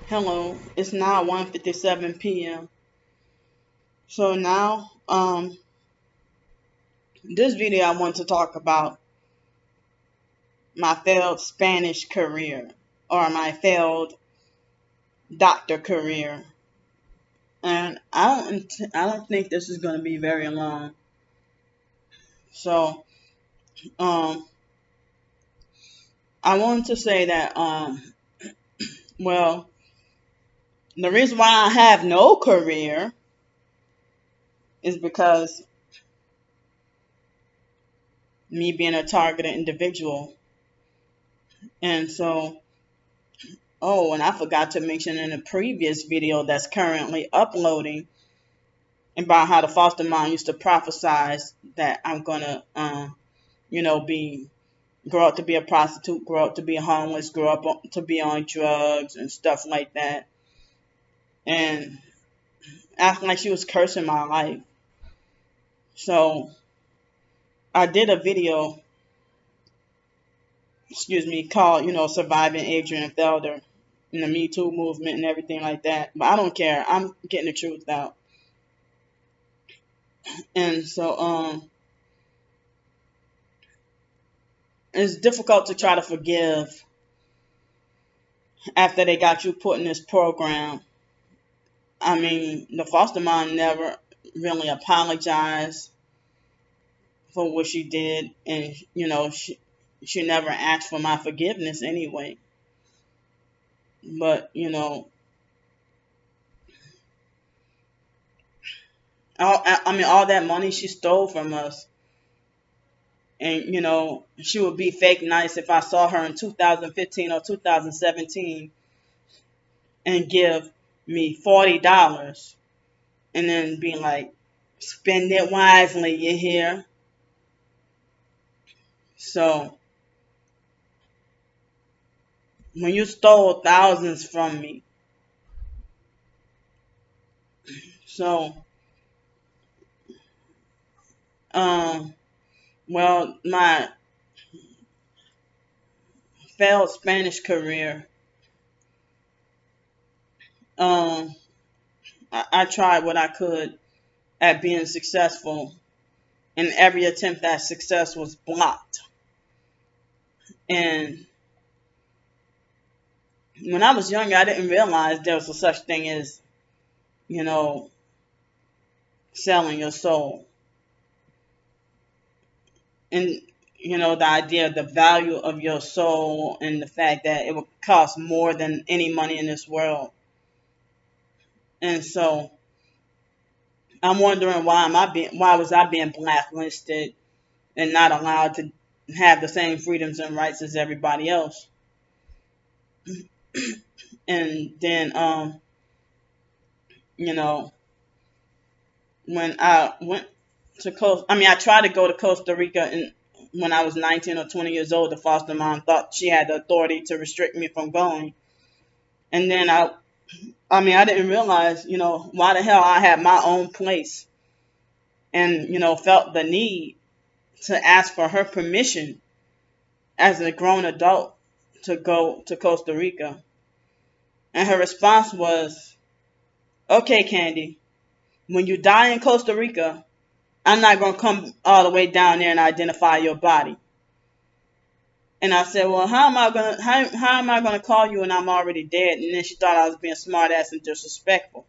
Hello, it's now 1:57 p.m. So now, this video I want to talk about my failed Spanish career or my failed doctor career, and I don't think this is going to be very long. So, um, I wanted to say that well, the reason why I have no career is because me being a targeted individual, and so. Oh, and I forgot to mention in a previous video that's currently uploading about how the foster mom used to prophesize that I'm gonna, be grow up to be a prostitute, grow up to be homeless, grow up to be on drugs and stuff like that, and acting like she was cursing my life. So I did a video, called surviving Adrian Felder in the Me Too movement and everything like that. But I don't care. I'm getting the truth out. And so it's difficult to try to forgive after they got you put in this program. I mean, the foster mom never really apologized for what she did, and she never asked for my forgiveness anyway. But all that money she stole from us. And, she would be fake nice if I saw her in 2015 or 2017 and give me $40 and then be like, spend it wisely, you hear? So, when you stole thousands from me, so, my failed Spanish career, I tried what I could at being successful, and every attempt at success was blocked. And when I was younger, I didn't realize there was a such thing as, selling your soul. And, the idea of the value of your soul and the fact that it would cost more than any money in this world. And so I'm wondering why was I being blacklisted and not allowed to have the same freedoms and rights as everybody else. And then, when I went I tried to go to Costa Rica, and when I was 19 or 20 years old, the foster mom thought she had the authority to restrict me from going. And then I didn't realize, why the hell I had my own place and, felt the need to ask for her permission as a grown adult to go to Costa Rica. And her response was, okay, Candy, when you die in Costa Rica, I'm not going to come all the way down there and identify your body. And I said, well, how am I gonna call you when I'm already dead? And then she thought I was being smart ass and disrespectful.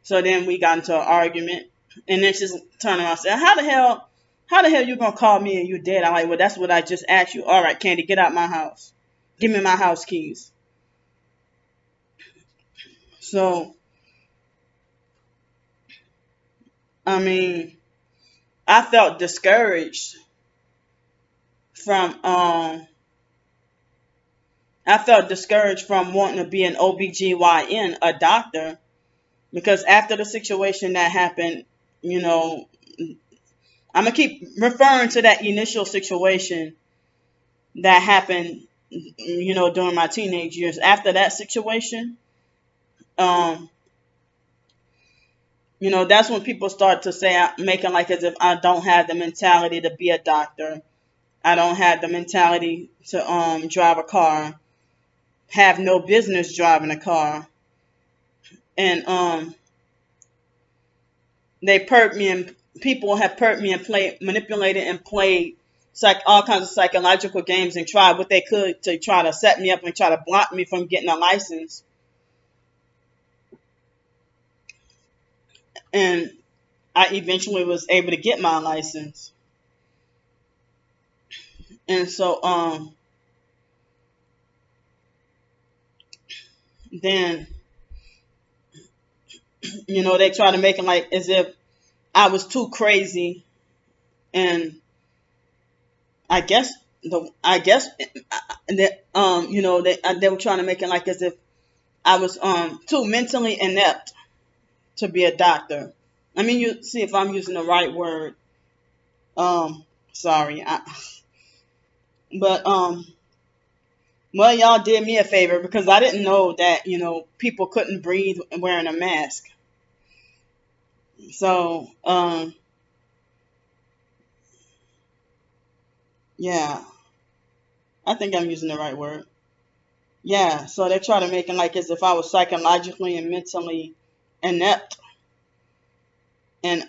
So then we got into an argument, and then she's turned around and said, how the hell you gonna call me and you dead? I'm like, well, that's what I just asked you. All right, Candy, get out my house. Give me my house keys. So, I felt discouraged from wanting to be an OBGYN, a doctor, because after the situation that happened, I'm going to keep referring to that initial situation that happened, during my teenage years. After that situation, that's when people start to say, making like as if I don't have the mentality to be a doctor. I don't have the mentality to drive a car, have no business driving a car. And they perked me, and people have perked me and manipulated and played all kinds of psychological games and tried what they could to try to set me up and try to block me from getting a license. And I eventually was able to get my license. And so then, they try to make it like as if I was too crazy, and I guess that they were trying to make it like as if I was too mentally inept to be a doctor. I mean, you see if I'm using the right word. Sorry, but well, y'all did me a favor, because I didn't know that people couldn't breathe wearing a mask. So yeah, I think I'm using the right word. Yeah, so they try to make it like as if I was psychologically and mentally inept, and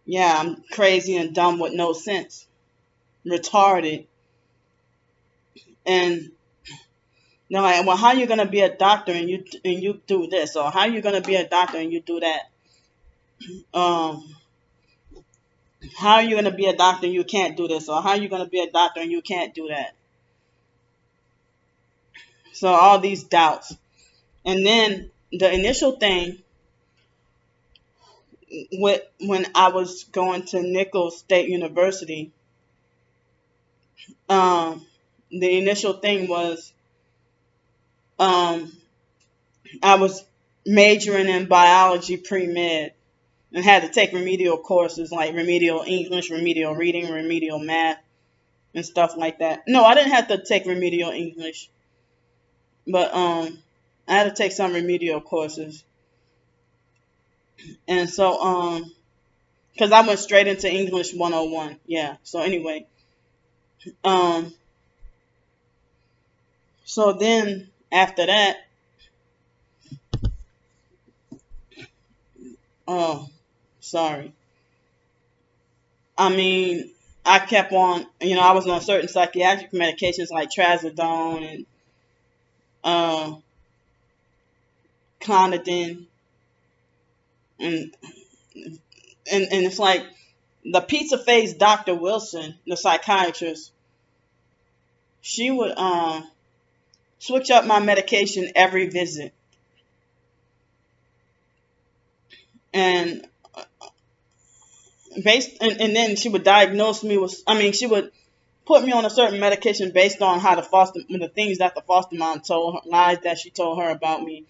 yeah, I'm crazy and dumb with no sense, retarded. And they're like, well, how are you gonna be a doctor and you do this, or how are you gonna be a doctor and you do that? How are you gonna be a doctor and you can't do this, or how are you gonna be a doctor and you can't do that? So all these doubts. And then the initial thing when I was going to Nichols State University, the initial thing was I was majoring in biology pre-med and had to take remedial courses like remedial English, remedial reading, remedial math, and stuff like that. No, I didn't have to take remedial English, but I had to take some remedial courses. And so because I went straight into English 101. Yeah. So anyway, so then after that, oh, sorry. I mean, I kept on, I was on certain psychiatric medications like trazodone and clonidine, and it's like the pizza face Dr. Wilson, the psychiatrist, she would switch up my medication every visit. And and then she would diagnose me with, she would put me on a certain medication based on how the things that the foster mom told her, lies that she told her about me.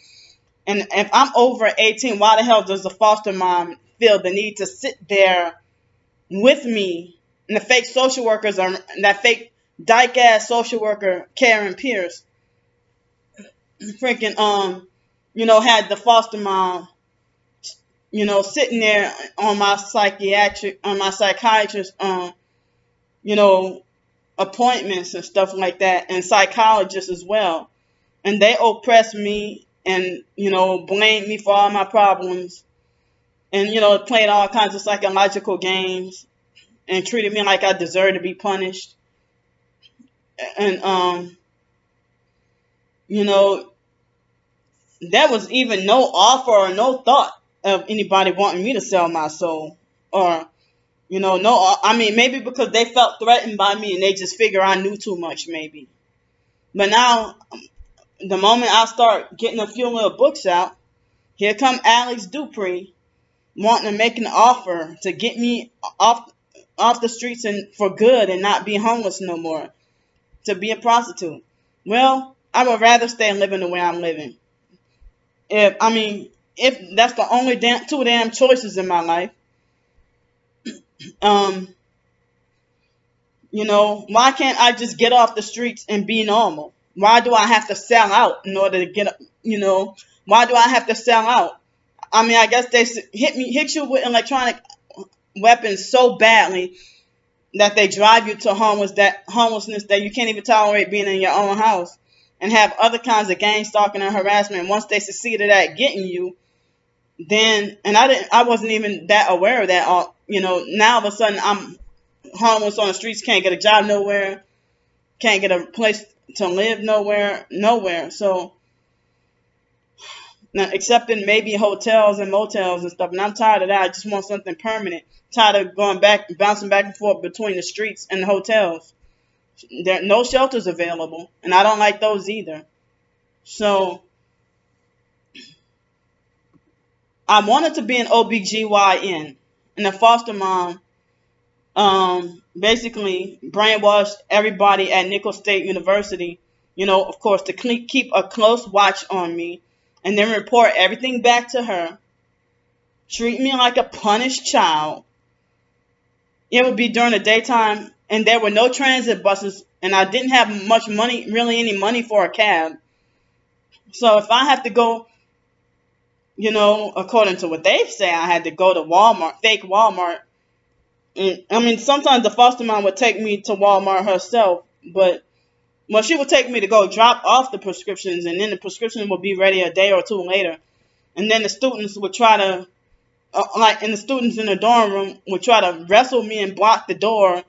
And if I'm over 18, why the hell does the foster mom feel the need to sit there with me? And the fake social workers are that fake dyke ass social worker Karen Pierce, freaking had the foster mom, sitting there on my psychiatrist appointments and stuff like that, and psychologists as well. And they oppressed me and, blamed me for all my problems, and, played all kinds of psychological games and treated me like I deserved to be punished. And, there was even no offer or no thought of anybody wanting me to sell my soul, or, maybe because they felt threatened by me and they just figure I knew too much, maybe. But now, the moment I start getting a few little books out, here come Alex Dupree wanting to make an offer to get me off the streets and for good and not be homeless no more, to be a prostitute. Well, I would rather stay living the way I'm living. If that's the only two damn choices in my life, why can't I just get off the streets and be normal? Why do I have to sell out in order to get, why do I have to sell out? I guess they hit you with electronic weapons so badly that they drive you to homelessness that you can't even tolerate being in your own house. and have other kinds of gang stalking and harassment. Once they succeeded at getting you, then, and I wasn't even that aware of that. Now all of a sudden I'm homeless on the streets, can't get a job nowhere, can't get a place to live nowhere. So now, except in maybe hotels and motels and stuff. And I'm tired of that. I just want something permanent. Tired of bouncing back and forth between the streets and the hotels. There are no shelters available, and I don't like those either. So I wanted to be an OBGYN, and the foster mom basically brainwashed everybody at Nicholls State University, of course, to keep a close watch on me and then report everything back to her, treat me like a punished child. It would be during the daytime, and there were no transit buses, and I didn't have much money, really any money for a cab. So if I have to go, according to what they say, I had to go to Walmart, fake Walmart. And, I mean, sometimes the foster mom would take me to Walmart herself, but she would take me to go drop off the prescriptions, and then the prescription would be ready a day or two later. And then the students would try to, and the students in the dorm room would try to wrestle me and block the door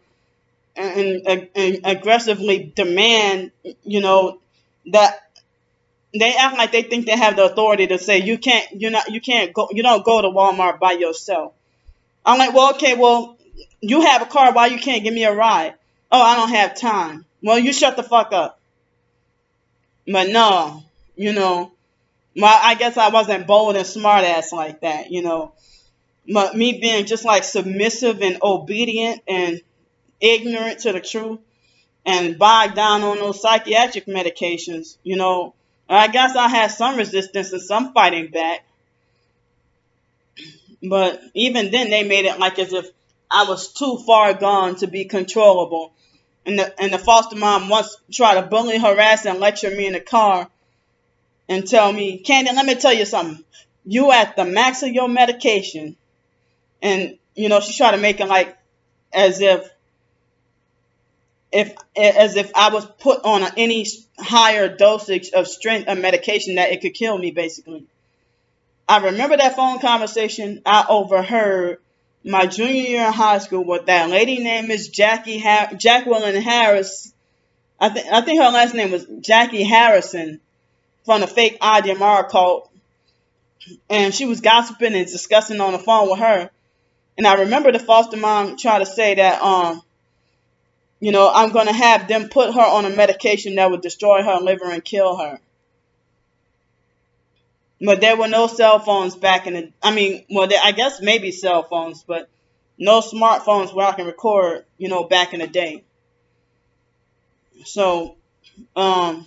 and aggressively demand, that they act like they think they have the authority to say you can't go, you don't go to Walmart by yourself. I'm like, well, okay, well, you have a car, why you can't give me a ride? Oh, I don't have time. Well, you shut the fuck up. But no, I guess I wasn't bold and smart ass like that, But me being just like submissive and obedient and ignorant to the truth and bogged down on those psychiatric medications, I guess I had some resistance and some fighting back. But even then, they made it like as if I was too far gone to be controllable. And the foster mom once tried to bully, harass, and lecture me in the car and tell me, Candy, let me tell you something. You at the max of your medication. And, she tried to make it like as if I was put on any higher dosage of strength of medication that it could kill me, basically. I remember that phone conversation I overheard my junior year in high school with that lady named Miss Jacqueline Harris. I think her last name was Jackie Harrison from the fake IDMR cult. And she was gossiping and discussing on the phone with her. And I remember the foster mom tried to say that, I'm going to have them put her on a medication that would destroy her liver and kill her. But there were no cell phones back in the, I guess maybe cell phones, but no smartphones where I can record, back in the day. So, but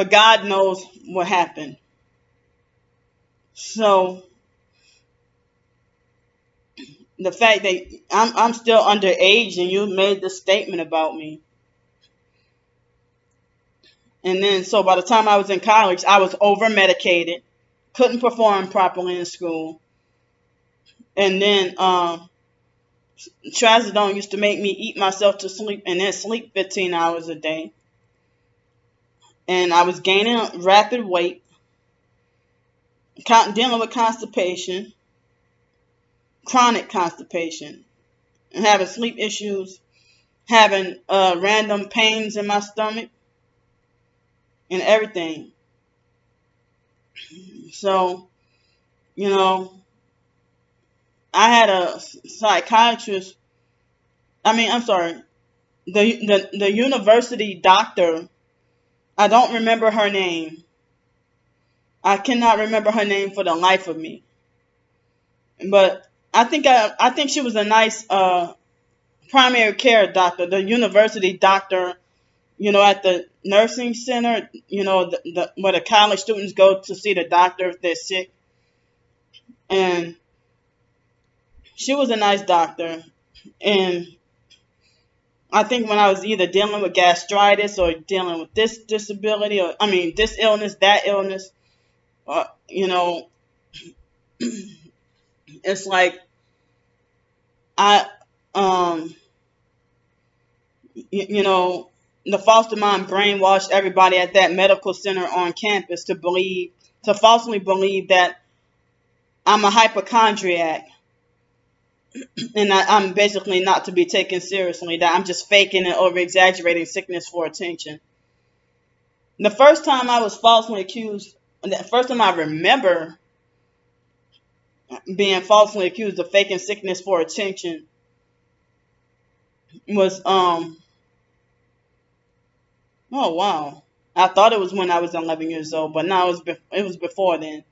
God knows what happened. So, the fact that I'm still underage and you made this statement about me. And then, so by the time I was in college, I was over-medicated, couldn't perform properly in school. And then trazodone used to make me eat myself to sleep and then sleep 15 hours a day. And I was gaining rapid weight, dealing with constipation, chronic constipation, and having sleep issues, having random pains in my stomach, and everything. So, I had a psychiatrist. The university doctor. I don't remember her name. I cannot remember her name for the life of me. But I think she was a nice primary care doctor, the university doctor, at the nursing center, where the college students go to see the doctor if they're sick. And she was a nice doctor. And I think when I was either dealing with gastritis or dealing with this disability, or this illness, that illness, it's like I, you know, the foster mom brainwashed everybody at that medical center on campus to falsely believe that I'm a hypochondriac and I'm basically not to be taken seriously, that I'm just faking and over exaggerating sickness for attention. The first time I was falsely accused, the first time I remember being falsely accused of faking sickness for attention was oh wow. I thought it was when I was 11 years old, but no, it was before then.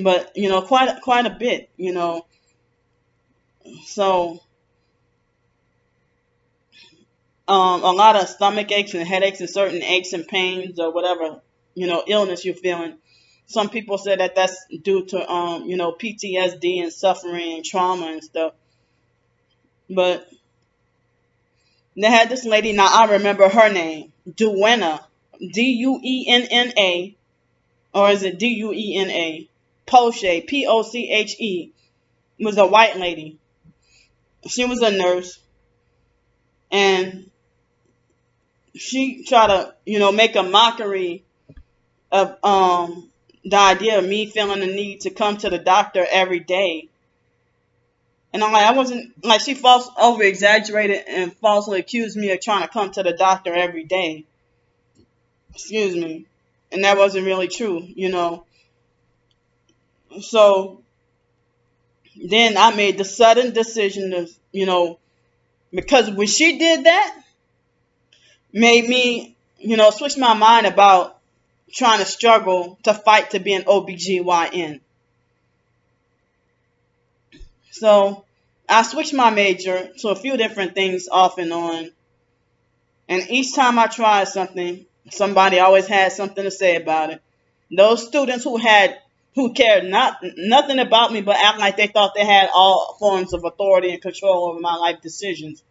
But quite a bit, So a lot of stomach aches and headaches and certain aches and pains or whatever illness you're feeling. Some people say that that's due to PTSD and suffering and trauma and stuff. But they had this lady. Now I remember her name, Duenna, Duenna, or is it Duena? Poche, Poche, was a white lady. She was a nurse, and she tried to make a mockery of the idea of me feeling the need to come to the doctor every day. And I'm like, I wasn't like, she over exaggerated and falsely accused me of trying to come to the doctor every day. Excuse me. And that wasn't really true, So then I made the sudden decision to, because when she did that, made me, switch my mind about trying to struggle to fight to be an OBGYN. So I switched my major to a few different things off and on. And each time I tried something, somebody always had something to say about it. Those students who cared nothing about me but act like they thought they had all forms of authority and control over my life decisions,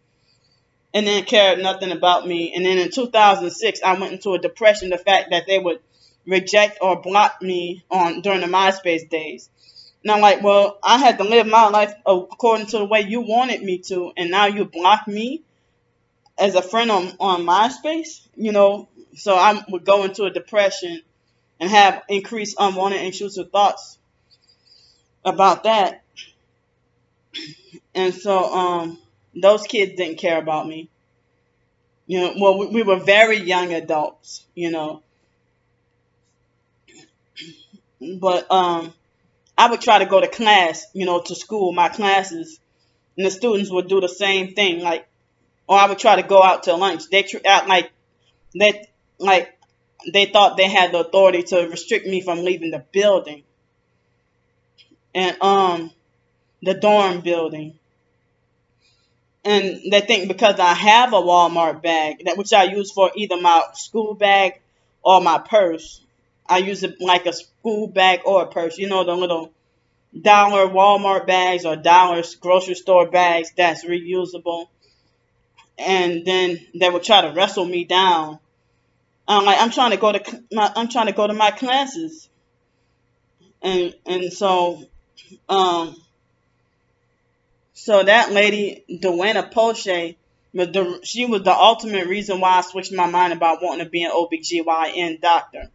and then cared nothing about me. And then in 2006, I went into a depression. The fact that they would reject or block me during the MySpace days. And I'm like, well, I had to live my life according to the way you wanted me to, and now you block me as a friend on MySpace, So I would go into a depression and have increased unwanted intrusive thoughts about that. And so those kids didn't care about me. Well, we were very young adults, But I would try to go to class, to school, my classes, and the students would do the same thing, or I would try to go out to lunch. They act like they thought they had the authority to restrict me from leaving the building, and the dorm building. And they think because I have a Walmart bag, which I use for either my school bag or my purse. I use it like a school bag or a purse. The little dollar Walmart bags or dollar grocery store bags that's reusable. And then they would try to wrestle me down. I'm trying to go to my classes. And so so that lady, Duenna Poche, she was the ultimate reason why I switched my mind about wanting to be an OBGYN doctor.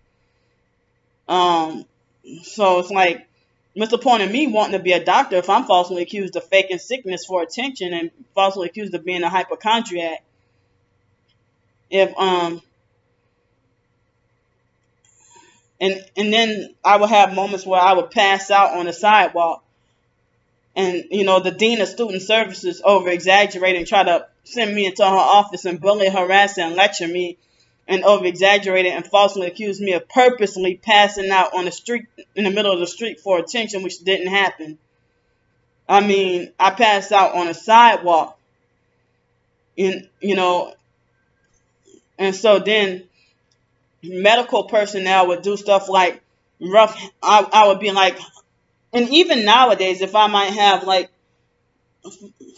So it's like, what's the point of me wanting to be a doctor if I'm falsely accused of faking sickness for attention and falsely accused of being a hypochondriac? If and then I would have moments where I would pass out on the sidewalk, and the dean of student services over exaggerate and try to send me into her office and bully, harass, and lecture me, and over exaggerated and falsely accused me of purposely passing out on the street, in the middle of the street, for attention, which didn't happen. I mean, I passed out on a sidewalk, and and so then medical personnel would do stuff like I would be like, and even nowadays, if I might have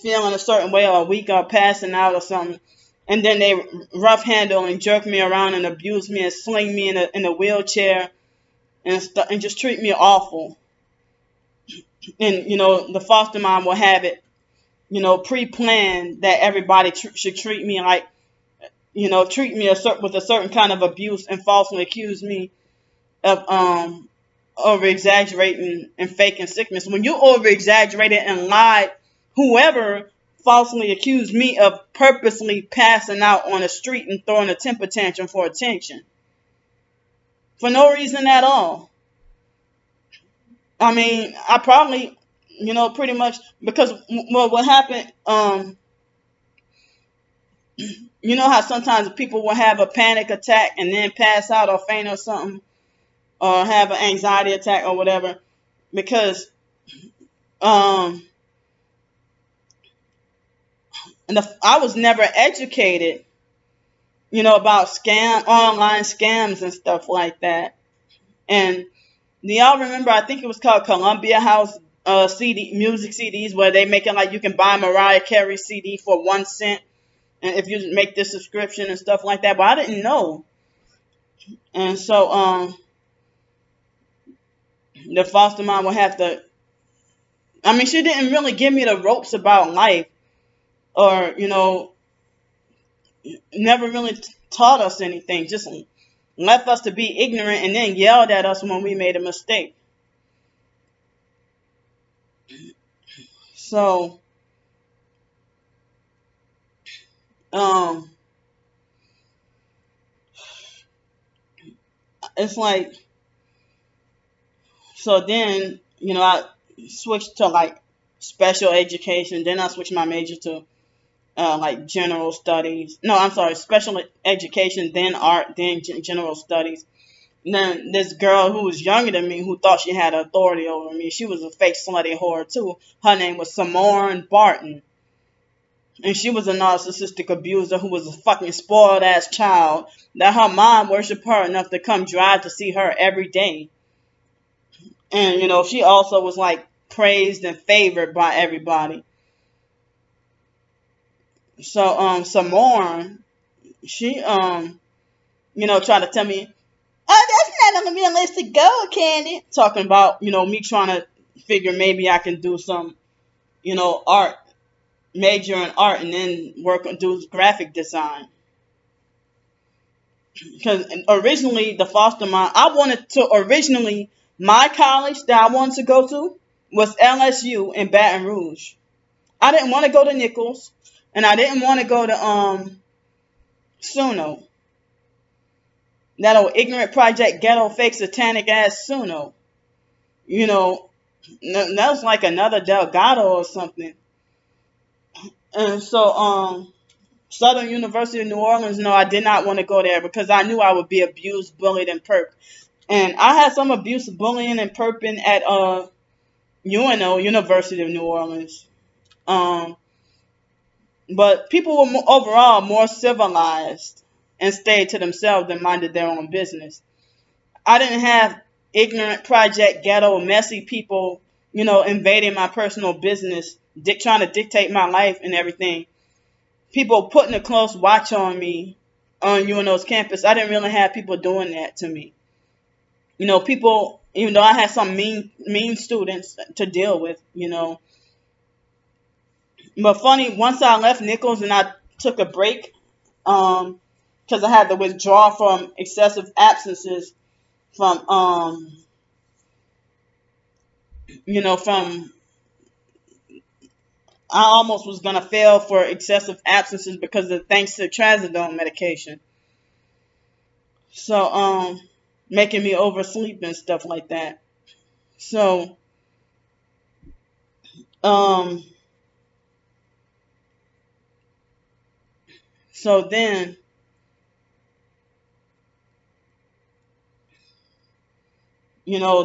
feeling a certain way or a week or passing out or something, and then they rough handle and jerk me around and abuse me and sling me in a wheelchair and just treat me awful. And the foster mom will have it pre-planned that everybody should treat me like treat me with a certain kind of abuse and falsely accuse me of over exaggerating and faking sickness. When you over exaggerated and lied, whoever falsely accused me of purposely passing out on the street and throwing a temper tantrum for attention for no reason at all. I mean, I probably, pretty much because what happened. You know how sometimes people will have a panic attack and then pass out or faint or something, or have an anxiety attack or whatever, because um, I was never educated, about online scams and stuff like that. And do y'all remember? I think it was called Columbia House music CDs, where they make it like you can buy Mariah Carey CD for 1 cent, and if you make this subscription and stuff like that. But I didn't know, and so the foster mom would have to. I mean, she didn't really give me the ropes about life, or never really taught us anything. Just left us to be ignorant, and then yelled at us when we made a mistake. So, it's like, so then, I switched to like special education. Then I switched my major to like general studies. No, I'm sorry, special education, then art, then general studies. And then this girl who was younger than me, who thought she had authority over me, she was a fake slutty whore too. Her name was Simone Barton. And she was a narcissistic abuser who was a fucking spoiled ass child that her mom worshipped her enough to come drive to see her every day. And, she also was like praised and favored by everybody. So, Simone, she, tried to tell me, oh, that's not unrealistic goal, Candy. Talking about, me trying to figure maybe I can do some, art, major in art, and then do graphic design. Because originally, the foster mom, my college that I wanted to go to was LSU in Baton Rouge. I didn't want to go to Nichols, and I didn't want to go to SUNO. That old ignorant project, ghetto, fake, satanic ass SUNO. That was like another Delgado or something. And so, Southern University of New Orleans, no, I did not want to go there because I knew I would be abused, bullied, and perped. And I had some abuse, bullying, and perping at UNO, University of New Orleans. But people were overall more civilized and stayed to themselves and minded their own business. I didn't have ignorant, project, ghetto, messy people, invading my personal business, trying to dictate my life and everything. People putting a close watch on me on UNO's campus. I didn't really have people doing that to me. People, even though I had some mean students to deal with, But funny, once I left Nichols and I took a break, because I had to withdraw from excessive absences from, I almost was going to fail for excessive absences because of thanks to trazodone medication. So, making me oversleep and stuff like that. So, then,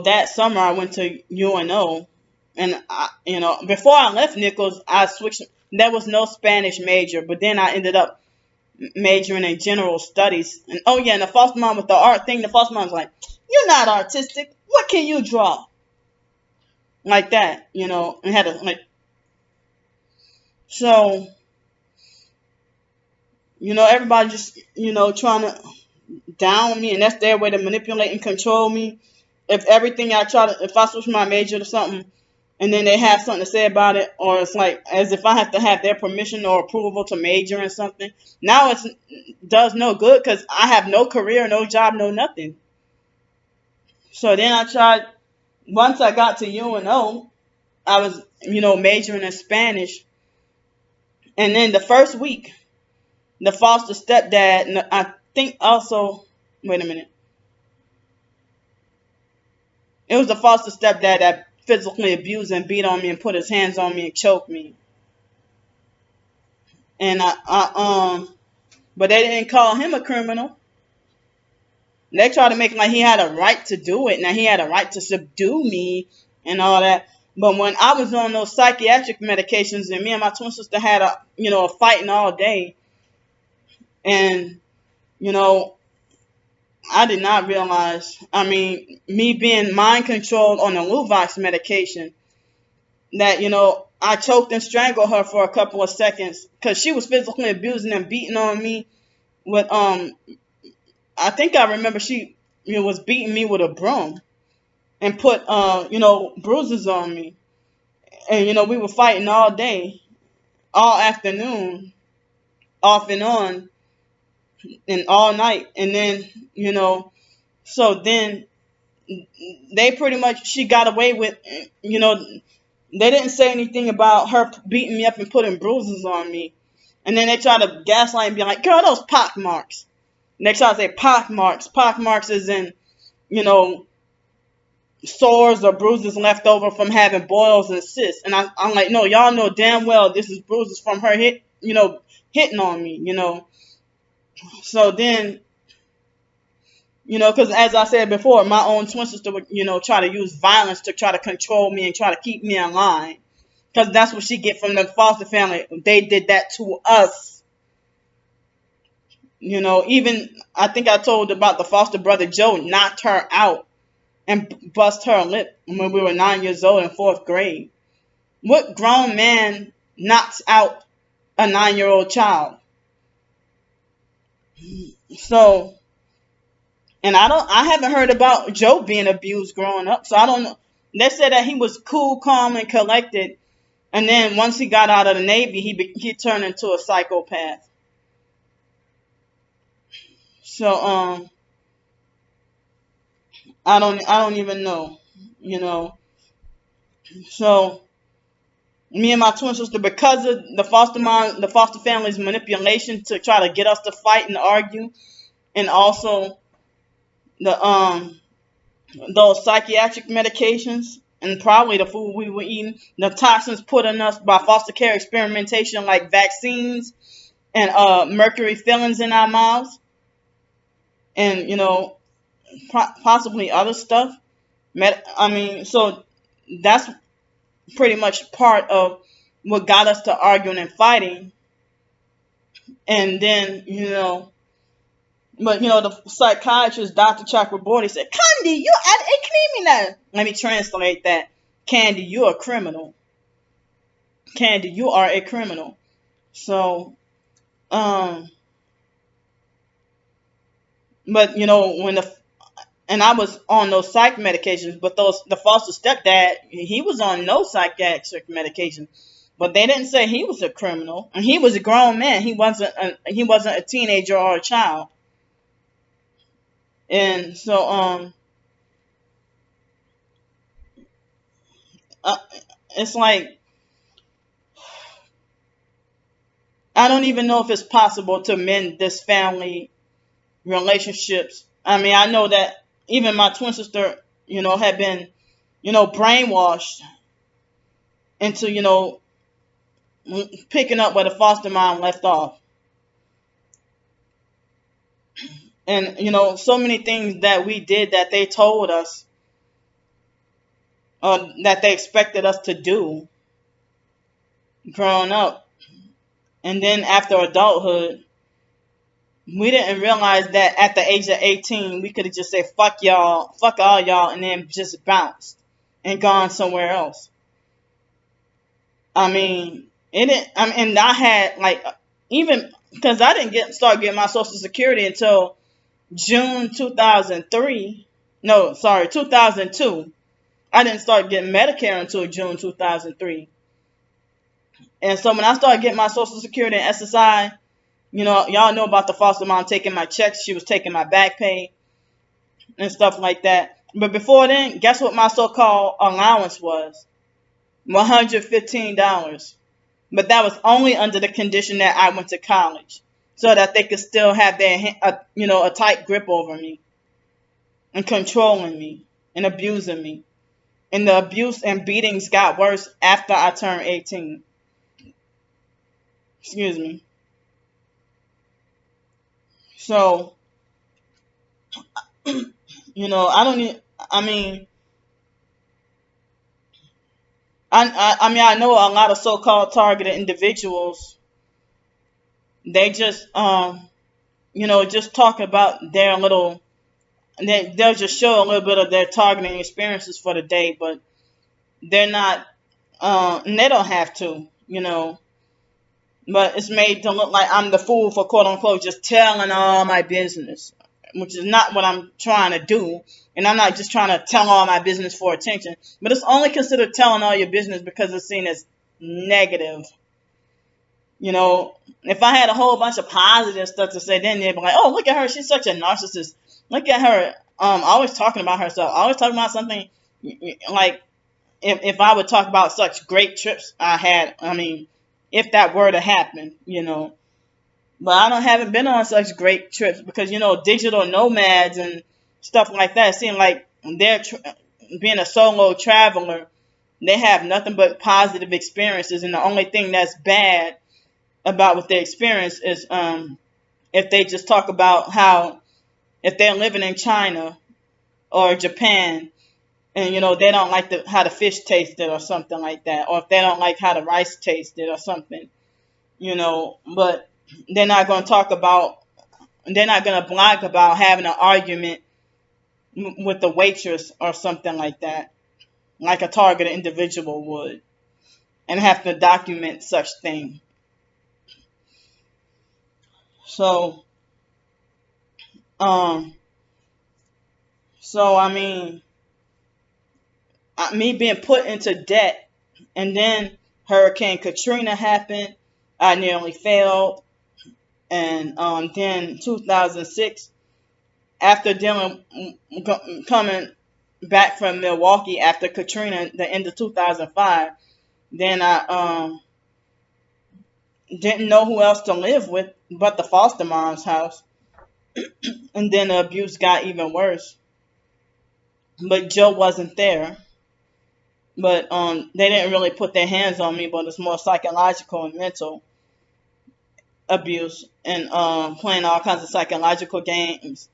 that summer I went to UNO, and before I left Nichols, I switched. There was no Spanish major, but then I ended up majoring in general studies. And and the foster mom with the art thing, the foster mom was like, "You're not artistic. What can you draw?" Like that, and had a like. So, everybody just, trying to down me, and that's their way to manipulate and control me. If I switch my major to something, and then they have something to say about it, or it's like as if I have to have their permission or approval to major in something. Now it does no good because I have no career, no job, no nothing. So then I tried. Once I got to UNO, I was, majoring in Spanish, and then the first week, the foster stepdad, and I think also, wait a minute, it was the foster stepdad that physically abused and beat on me and put his hands on me and choked me. And but they didn't call him a criminal. They tried to make it like he had a right to do it, and he had a right to subdue me and all that. But when I was on those psychiatric medications, and me and my twin sister had a fighting all day, and I did not realize. I mean, me being mind controlled on the Luvox medication, that I choked and strangled her for a couple of seconds because she was physically abusing and beating on me with I think I remember she was beating me with a broom and put bruises on me, and we were fighting all day, all afternoon, off and on, and all night, and then so then they pretty much, she got away with, they didn't say anything about her beating me up and putting bruises on me. And then they try to gaslight and be like, girl, those pock marks. And they try to say pock marks. Pock marks is in, sores or bruises left over from having boils and cysts. And I'm like, no, y'all know damn well this is bruises from her hitting on me. So then, because as I said before, my own twin sister would, try to use violence to try to control me and try to keep me in line. Because that's what she get from the foster family. They did that to us. Even, I think I told about the foster brother Joe knocked her out and bust her lip when we were 9 years old in 4th grade. What grown man knocks out a 9-year-old child? So, and I haven't heard about Joe being abused growing up, so I don't know. They said that he was cool, calm, and collected, and then once he got out of the Navy, he turned into a psychopath. So I don't even know, So me and my twin sister, because of the foster family's manipulation to try to get us to fight and argue, and also the those psychiatric medications and probably the food we were eating, the toxins put in us by foster care experimentation, like vaccines and mercury fillings in our mouths, and possibly other stuff. So that's pretty much part of what got us to arguing and fighting. And then but the psychiatrist, Dr. Chakraborty, said, Candy, you are a criminal. Let me translate that. Candy, you're a criminal. Candy, you are a criminal. So, but and I was on those psych medications, but the foster stepdad, he was on no psychiatric medication. But they didn't say he was a criminal, and he was a grown man. He wasn't a teenager or a child. And so it's like, I don't even know if it's possible to mend this family relationships. I mean, I know that even my twin sister, had been, brainwashed into, picking up where the foster mom left off. And, so many things that we did that they told us, that they expected us to do growing up. And then after adulthood, we didn't realize that at the age of 18, we could have just said, fuck y'all, fuck all y'all, and then just bounced and gone somewhere else. I mean, and I had even because I didn't start getting my Social Security until June 2002. I didn't start getting Medicare until June 2003. And so when I started getting my Social Security and SSI, y'all know about the foster mom taking my checks. She was taking my back pay and stuff like that. But before then, guess what my so-called allowance was? $115. But that was only under the condition that I went to college, so that they could still have a tight grip over me and controlling me and abusing me. And the abuse and beatings got worse after I turned 18. Excuse me. So, I don't need, I mean, I know a lot of so-called targeted individuals. They just, just talk about their little. They'll just show a little bit of their targeting experiences for the day, but they're not. And they don't have to, But it's made to look like I'm the fool for quote unquote just telling all my business, which is not what I'm trying to do. And I'm not just trying to tell all my business for attention, but it's only considered telling all your business because it's seen as negative. If I had a whole bunch of positive stuff to say, then they'd be like, oh, look at her. She's such a narcissist. Look at her. Always talking about herself. Always talking about something like if I would talk about such great trips I had, if that were to happen, But I haven't been on such great trips because, digital nomads and stuff like that seem like they're being a solo traveler. They have nothing but positive experiences. And the only thing that's bad about what they experience is if they just talk about how if they're living in China or Japan and, they don't like how the fish tasted or something like that. Or if they don't like how the rice tasted or something, But they're not going to blog about having an argument with the waitress or something like that, like a targeted individual would, and have to document such thing. So, me being put into debt, and then Hurricane Katrina happened. I nearly failed. And then 2006, after coming back from Milwaukee after Katrina, the end of 2005, then I didn't know who else to live with but the foster mom's house. And then the abuse got even worse. But Joe wasn't there. But they didn't really put their hands on me, but it's more psychological and mental abuse and playing all kinds of psychological games.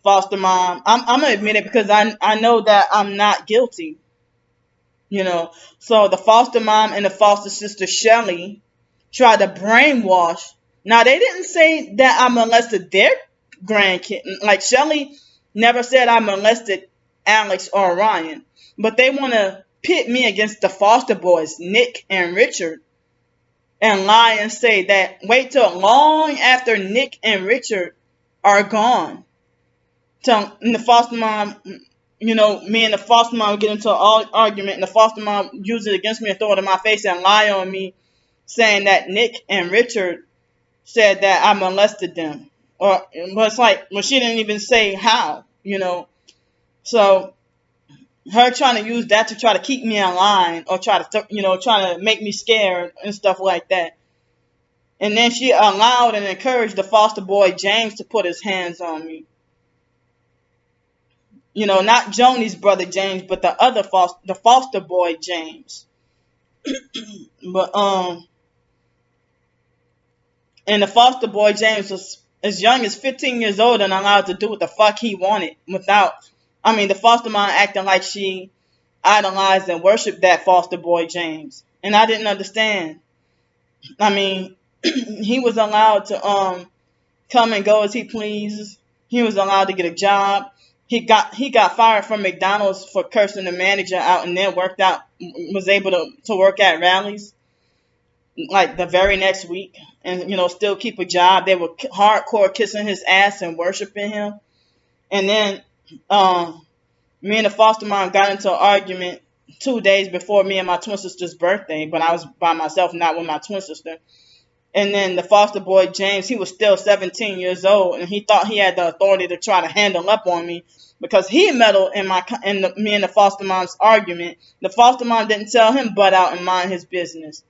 Foster mom, I'm gonna admit it because I know that I'm not guilty. So the foster mom and the foster sister Shelly tried to brainwash. Now they didn't say that I molested their grandkid. Like Shelly never said I molested Alex or Ryan, but they want to pit me against the foster boys, Nick and Richard, and lie and say that wait till long after Nick and Richard are gone. So the foster mom, me and the foster mom get into an argument, and the foster mom use it against me and throw it in my face and lie on me, saying that Nick and Richard said that I molested them. But it's like, well, she didn't even say how, So her trying to use that to try to keep me in line or try to make me scared and stuff like that. And then she allowed and encouraged the foster boy James to put his hands on me. Not Joni's brother James, but the other foster boy James. But and the foster boy James was as young as 15 years old and allowed to do what the fuck he wanted without. The foster mom acting like she idolized and worshipped that foster boy James, and I didn't understand. He was allowed to come and go as he pleases. He was allowed to get a job. He got fired from McDonald's for cursing the manager out, and then was able to work at rallies like the very next week, and still keep a job. They were hardcore kissing his ass and worshiping him, and then Me and the foster mom got into an argument 2 days before me and my twin sister's birthday, but I was by myself, not with my twin sister. And then the foster boy, James, he was still 17 years old, and he thought he had the authority to try to handle up on me because he meddled in me and the foster mom's argument. The foster mom didn't tell him butt out and mind his business.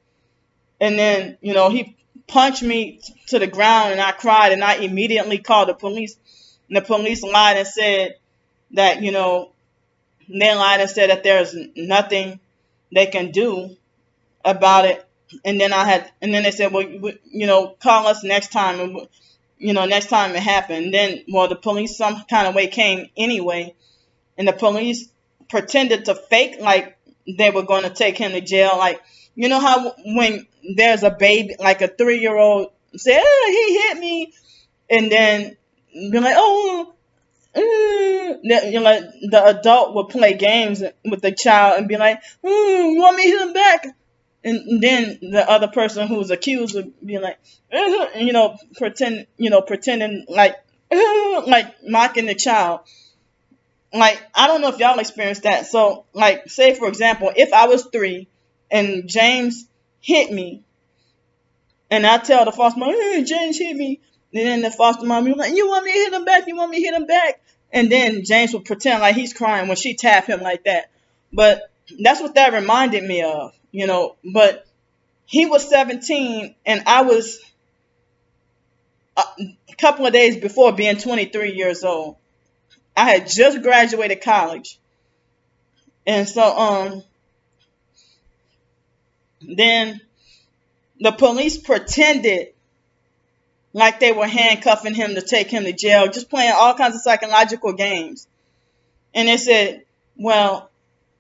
And then, he punched me to the ground, and I cried, and I immediately called the police. And the police lied and said that, they lied and said that there's nothing they can do about it. And then they said, well, call us next time. And, next time it happened. And then, the police some kind of way came anyway. And the police pretended to fake like they were going to take him to jail. Like, you know how when there's a baby, like a 3-year-old, say, he hit me. And then be like, the adult will play games with the child and be like, you want me to hit him back? And then the other person who's accused would be like, pretending like mocking the child. Like, I don't know if y'all experienced that. So, like, say for example, if I was 3 and James hit me, and I tell the foster mom, James hit me, and then the foster mom be like, you want me to hit him back? You want me to hit him back? And then James would pretend like he's crying when she tapped him like that. But that's what that reminded me of, But he was 17, and I was a couple of days before being 23 years old. I had just graduated college. And so then the police pretended like they were handcuffing him to take him to jail, just playing all kinds of psychological games. And they said, well,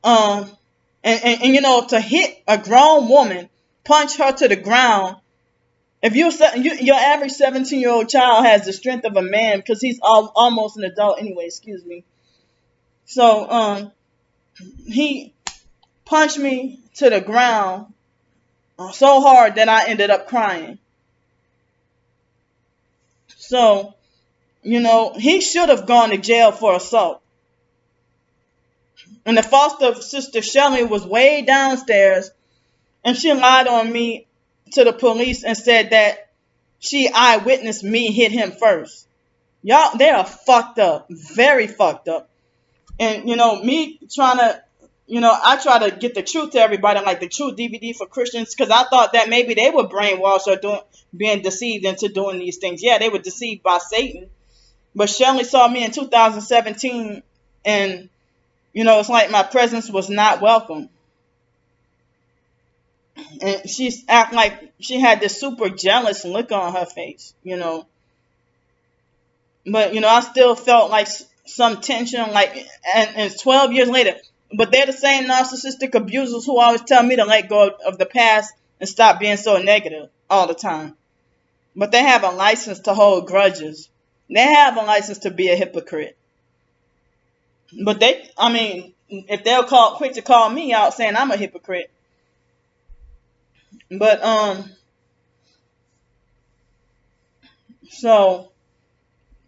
to hit a grown woman, punch her to the ground, if your average 17-year-old child has the strength of a man, because he's almost an adult anyway, excuse me. So he punched me to the ground so hard that I ended up crying. So, he should have gone to jail for assault. And the foster sister Shelley was way downstairs, and she lied on me to the police and said that she eyewitnessed me hit him first. Y'all, they are fucked up, very fucked up. And, me trying to, I try to get the truth to everybody, like the Truth DVD for Christians, because I thought that maybe they were brainwashed or being deceived into doing these things. Yeah, they were deceived by Satan. But Shelley saw me in 2017, and, it's like my presence was not welcome. And she's act like she had this super jealous look on her face, But, I still felt like some tension, like, and it's 12 years later. But they're the same narcissistic abusers who always tell me to let go of the past and stop being so negative all the time. But they have a license to hold grudges. They have a license to be a hypocrite. But if they'll quick to call me out saying I'm a hypocrite. But, so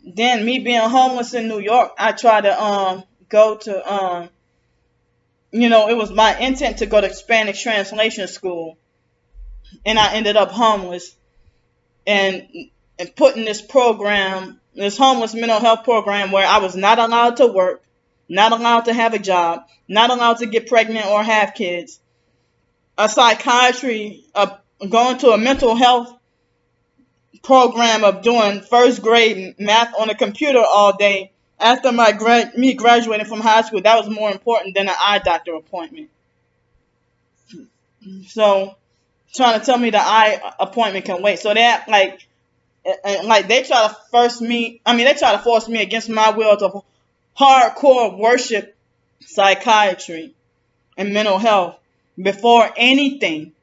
then me being homeless in New York, I tried to, go to, it was my intent to go to Spanish translation school, and I ended up homeless and put in this program, this homeless mental health program where I was not allowed to work, not allowed to have a job, not allowed to get pregnant or have kids. A psychiatry, going to a mental health program of doing first grade math on a computer all day after me graduating from high school. That was more important than an eye doctor appointment. So trying to tell me the eye appointment can wait. So they act like they try to force me against my will to hardcore worship psychiatry and mental health before anything.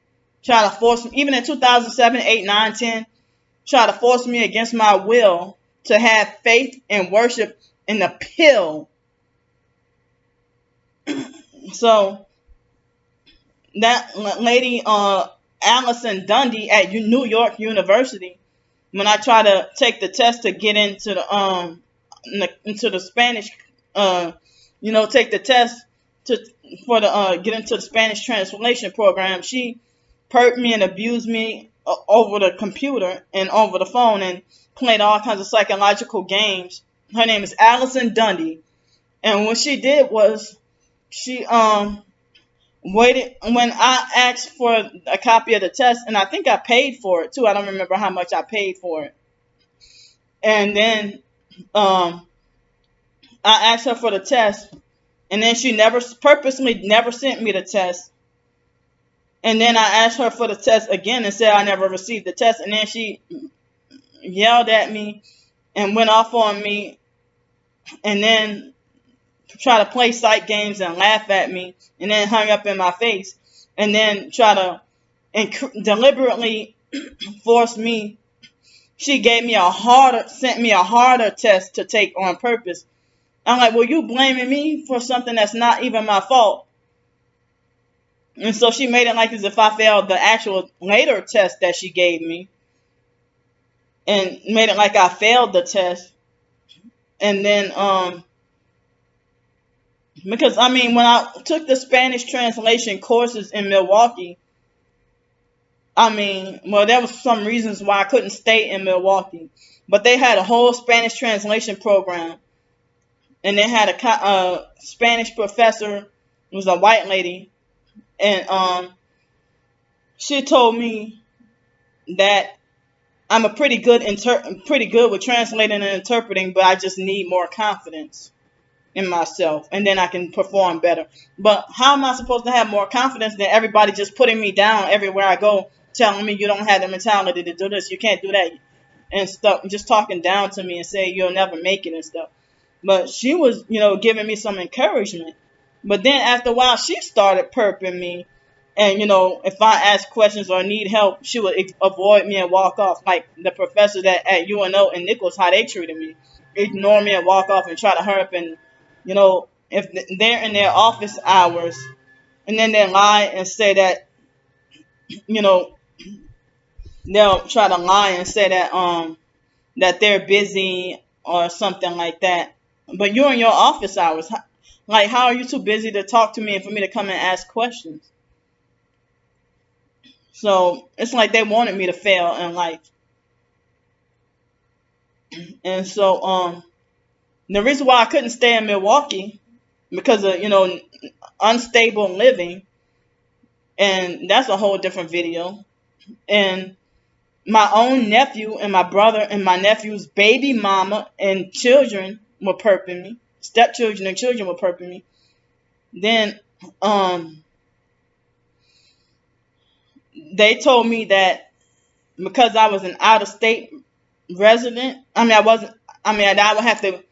Try to force me, even in 2007, 8, 9, 10, try to force me against my will to have faith and worship in the pill. So that lady, Allison Dundee at New York University, when I tried to take the test to get into the Spanish take the test to for the get into the Spanish translation program. She perked me and abused me over the computer and over the phone and played all kinds of psychological games. Her name is Allison Dundee, and what she did was she waited when I asked for a copy of the test, and I think I paid for it too. I don't remember how much I paid for it. And then I asked her for the test, and then she purposely never sent me the test. And then I asked her for the test again and said I never received the test. And then she yelled at me and went off on me, and then try to play psych games and laugh at me, and then hung up in my face, and then try to deliberately force me. She sent me a harder test to take on purpose. I'm like, well, you blaming me for something that's not even my fault. And so she made it like as if I failed the actual later test that she gave me, and made it like I failed the test. And then because when I took the Spanish translation courses in Milwaukee, there was some reasons why I couldn't stay in Milwaukee, but they had a whole Spanish translation program, and they had a Spanish professor who was a white lady, and she told me that I'm pretty good with translating and interpreting, but I just need more confidence in myself, and then I can perform better. But how am I supposed to have more confidence than everybody just putting me down everywhere I go, telling me you don't have the mentality to do this, you can't do that, and stuff, just talking down to me and saying you'll never make it and stuff. But she was, giving me some encouragement. But then after a while, she started perping me. And, if I ask questions or need help, she would avoid me and walk off. Like the professor that at UNO and Nichols, how they treated me. Ignore me and walk off and try to hurry up and, if they're in their office hours, and then they lie and say that, they'll try to lie and say that they're busy or something like that. But you're in your office hours. Like, how are you too busy to talk to me and for me to come and ask questions? So it's like they wanted me to fail in life. And so the reason why I couldn't stay in Milwaukee, because of, unstable living, and that's a whole different video. And my own nephew and my brother and my nephew's baby mama and children were perping me. Stepchildren and children were perping me. Then they told me that because I was an out-of-state resident, I would have to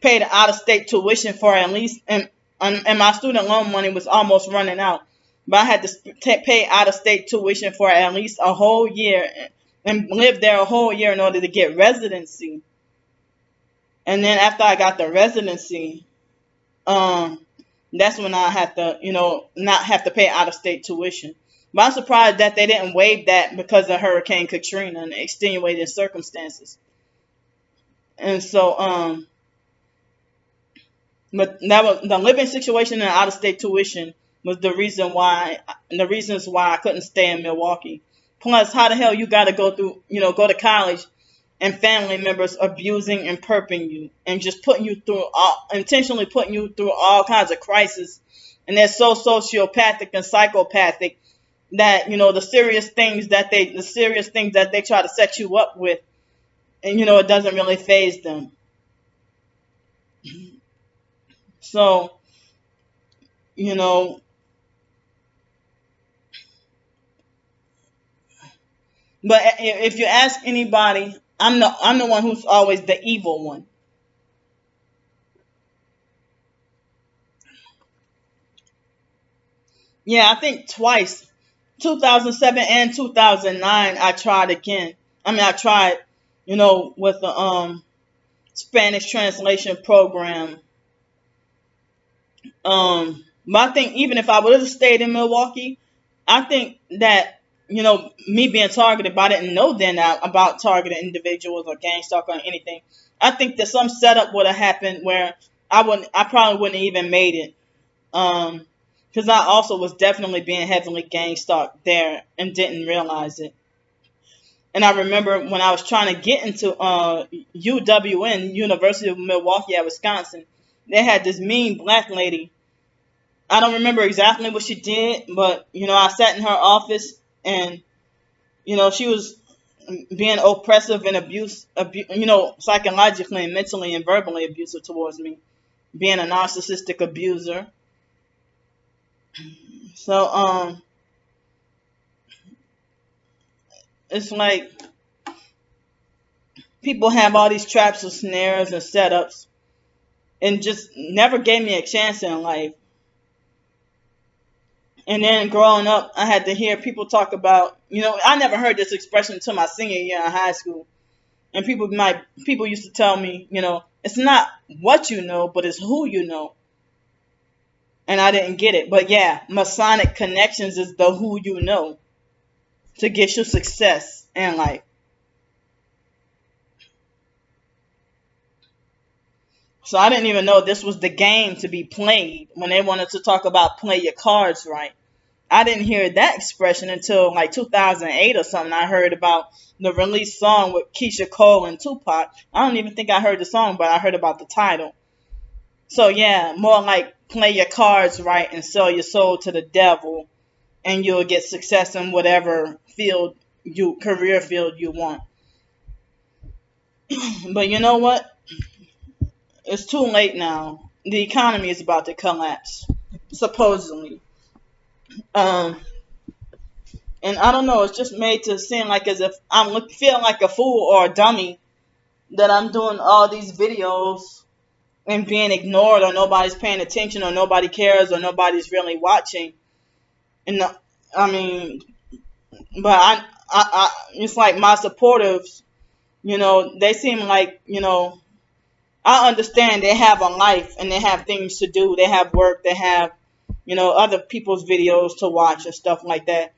pay the out-of-state tuition for at least, and my student loan money was almost running out. But I had to pay out-of-state tuition for at least a whole year and live there a whole year in order to get residency. And then after I got the residency, that's when I had to, not have to pay out-of-state tuition. But I'm surprised that they didn't waive that because of Hurricane Katrina and extenuating circumstances. And so, but that was the living situation and out-of-state tuition was the reasons why I couldn't stay in Milwaukee. Plus, how the hell you got to go to college and family members abusing and perping you and just intentionally putting you through all kinds of crises. And they're so sociopathic and psychopathic that, the serious things that they try to set you up with, and, it doesn't really faze them. So, but if you ask anybody, I'm the one who's always the evil one. Yeah, I think twice, 2007 and 2009, I tried again. I tried, with the Spanish translation program. But I think even if I would have stayed in Milwaukee, I think that, me being targeted, but I didn't know then about targeted individuals or gang stalker or anything. I think that some setup would have happened where I probably wouldn't have even made it. Because I also was definitely being heavily gang stalked there and didn't realize it. And I remember when I was trying to get into UWN, University of Milwaukee at Wisconsin, they had this mean black lady. I don't remember exactly what she did, but I sat in her office, and she was being oppressive and psychologically and mentally and verbally abusive towards me, being a narcissistic abuser. So it's like people have all these traps and snares and setups, and just never gave me a chance in life. And then growing up, I had to hear people talk about, I never heard this expression until my senior year in high school. And people used to tell me, it's not what you know, but it's who you know. And I didn't get it. But yeah, Masonic connections is the who you know to get you success in life. So I didn't even know this was the game to be played when they wanted to talk about play your cards right. I didn't hear that expression until like 2008 or something. I heard about the release song with Keisha Cole and Tupac. I don't even think I heard the song, but I heard about the title. So yeah, more like play your cards right and sell your soul to the devil, and you'll get success in whatever career field you want. But you know what? It's too late now. The economy is about to collapse, supposedly. And I don't know. It's just made to seem like as if I'm feeling like a fool or a dummy that I'm doing all these videos and being ignored, or nobody's paying attention, or nobody cares, or nobody's really watching. And I mean, but it's like my supporters. They seem like I understand they have a life and they have things to do. They have work. They have, other people's videos to watch and stuff like that.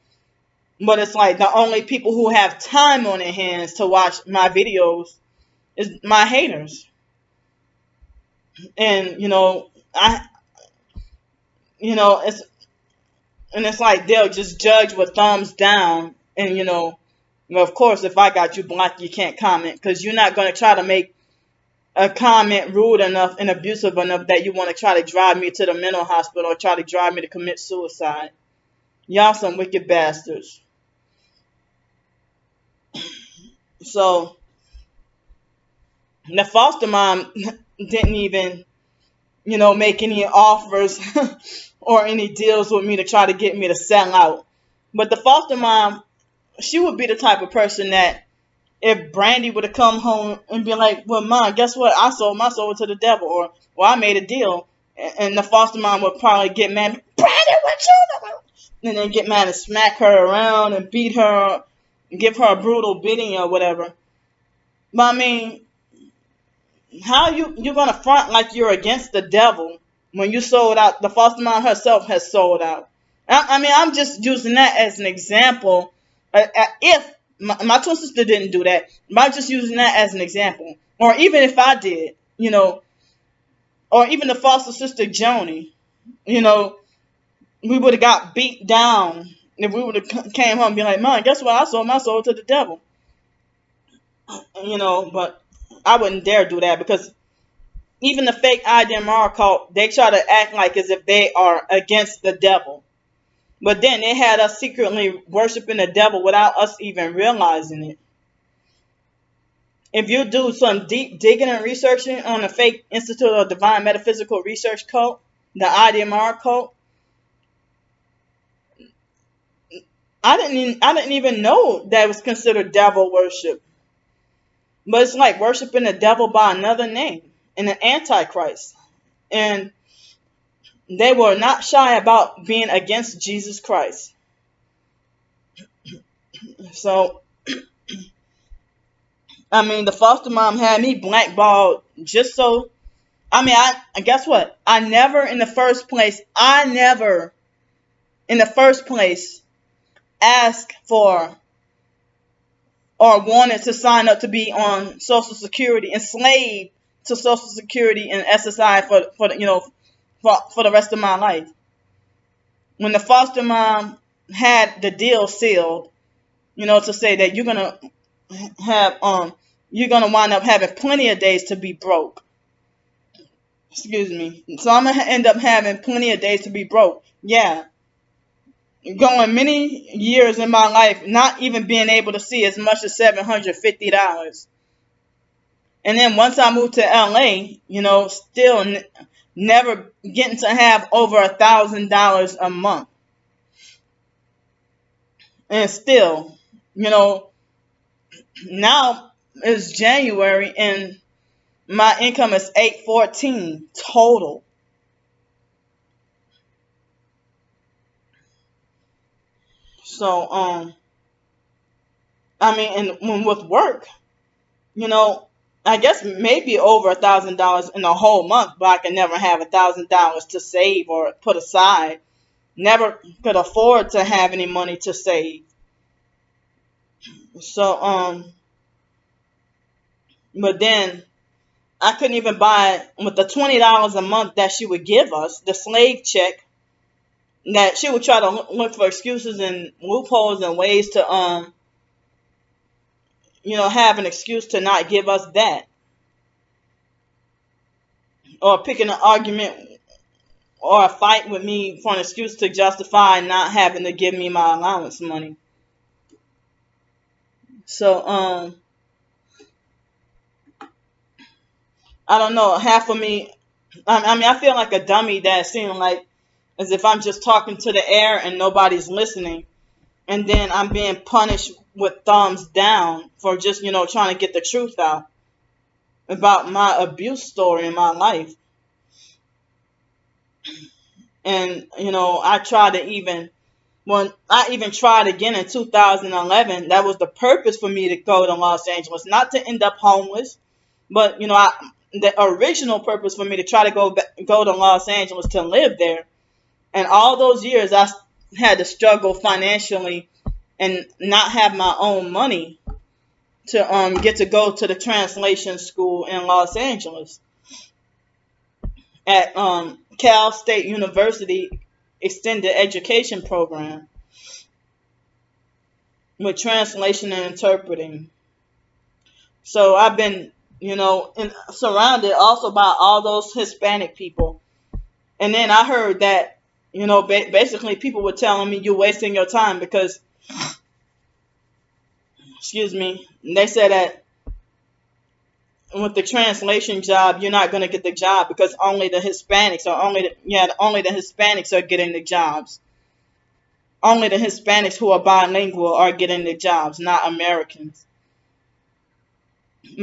But it's like the only people who have time on their hands to watch my videos is my haters. And, it's like they'll just judge with thumbs down. And, of course, if I got you blocked, you can't comment, because you're not going to try to make a comment rude enough and abusive enough that you want to try to drive me to the mental hospital or try to drive me to commit suicide. Y'all some wicked bastards. So the foster mom didn't even, make any offers or any deals with me to try to get me to sell out. But the foster mom, she would be the type of person that if Brandy would have come home and be like, well, Mom, guess what? I sold my soul to the devil. Or, well, I made a deal. And the foster mom would probably get mad. Brandy, what you doing? And then get mad and smack her around and beat her, give her a brutal beating or whatever. But I mean, how you're going to front like you're against the devil when you sold out? The foster mom herself has sold out. I mean, I'm just using that as an example. If my twin sister didn't do that, but I'm just using that as an example. Or even if I did, or even the foster sister Joni, we would have got beat down if we would have came home and be like, Mom, guess what? I sold my soul to the devil. But I wouldn't dare do that, because even the fake IDMR cult, they try to act like as if they are against the devil. But then they had us secretly worshiping the devil without us even realizing it. If you do some deep digging and researching on the fake Institute of Divine Metaphysical Research cult, the IDMR cult, I didn't even know that was considered devil worship. But it's like worshiping the devil by another name, and an antichrist. And they were not shy about being against Jesus Christ. So, I mean, the foster mom had me blackballed just so. I mean, I guess what? I never in the first place asked for or wanted to sign up to be on Social Security, enslaved to Social Security and SSI for for the rest of my life. When the foster mom had the deal sealed, to say that you're gonna wind up having plenty of days to be broke. Excuse me. So I'm gonna end up having plenty of days to be broke. Yeah. Going many years in my life not even being able to see as much as $750. And then once I moved to LA, still never getting to have over $1,000 a month. And still, now it's January and my income is $814 total. So, and with work, I guess maybe over $1,000 in a whole month, but I can never have $1,000 to save or put aside. Never could afford to have any money to save. So, but then I couldn't even buy with the $20 a month that she would give us, the slave check, that she would try to look for excuses and loopholes and ways to, have an excuse to not give us that. Or picking an argument or a fight with me for an excuse to justify not having to give me my allowance money. So, I don't know, half of me, I feel like a dummy that seems like as if I'm just talking to the air and nobody's listening. And then I'm being punished with thumbs down for just, trying to get the truth out about my abuse story in my life. And, I even tried again in 2011. That was the purpose for me to go to Los Angeles, not to end up homeless, but, the original purpose for me to try to go to Los Angeles to live there. And all those years I had to struggle financially and not have my own money to get to go to the translation school in Los Angeles at Cal State University Extended Education Program with translation and interpreting. So I've been, surrounded also by all those Hispanic people. And then I heard that, basically people were telling me you're wasting your time because, excuse me, they said that with the translation job, you're not going to get the job because only the Hispanics only the Hispanics are getting the jobs. Only the Hispanics who are bilingual are getting the jobs, not Americans.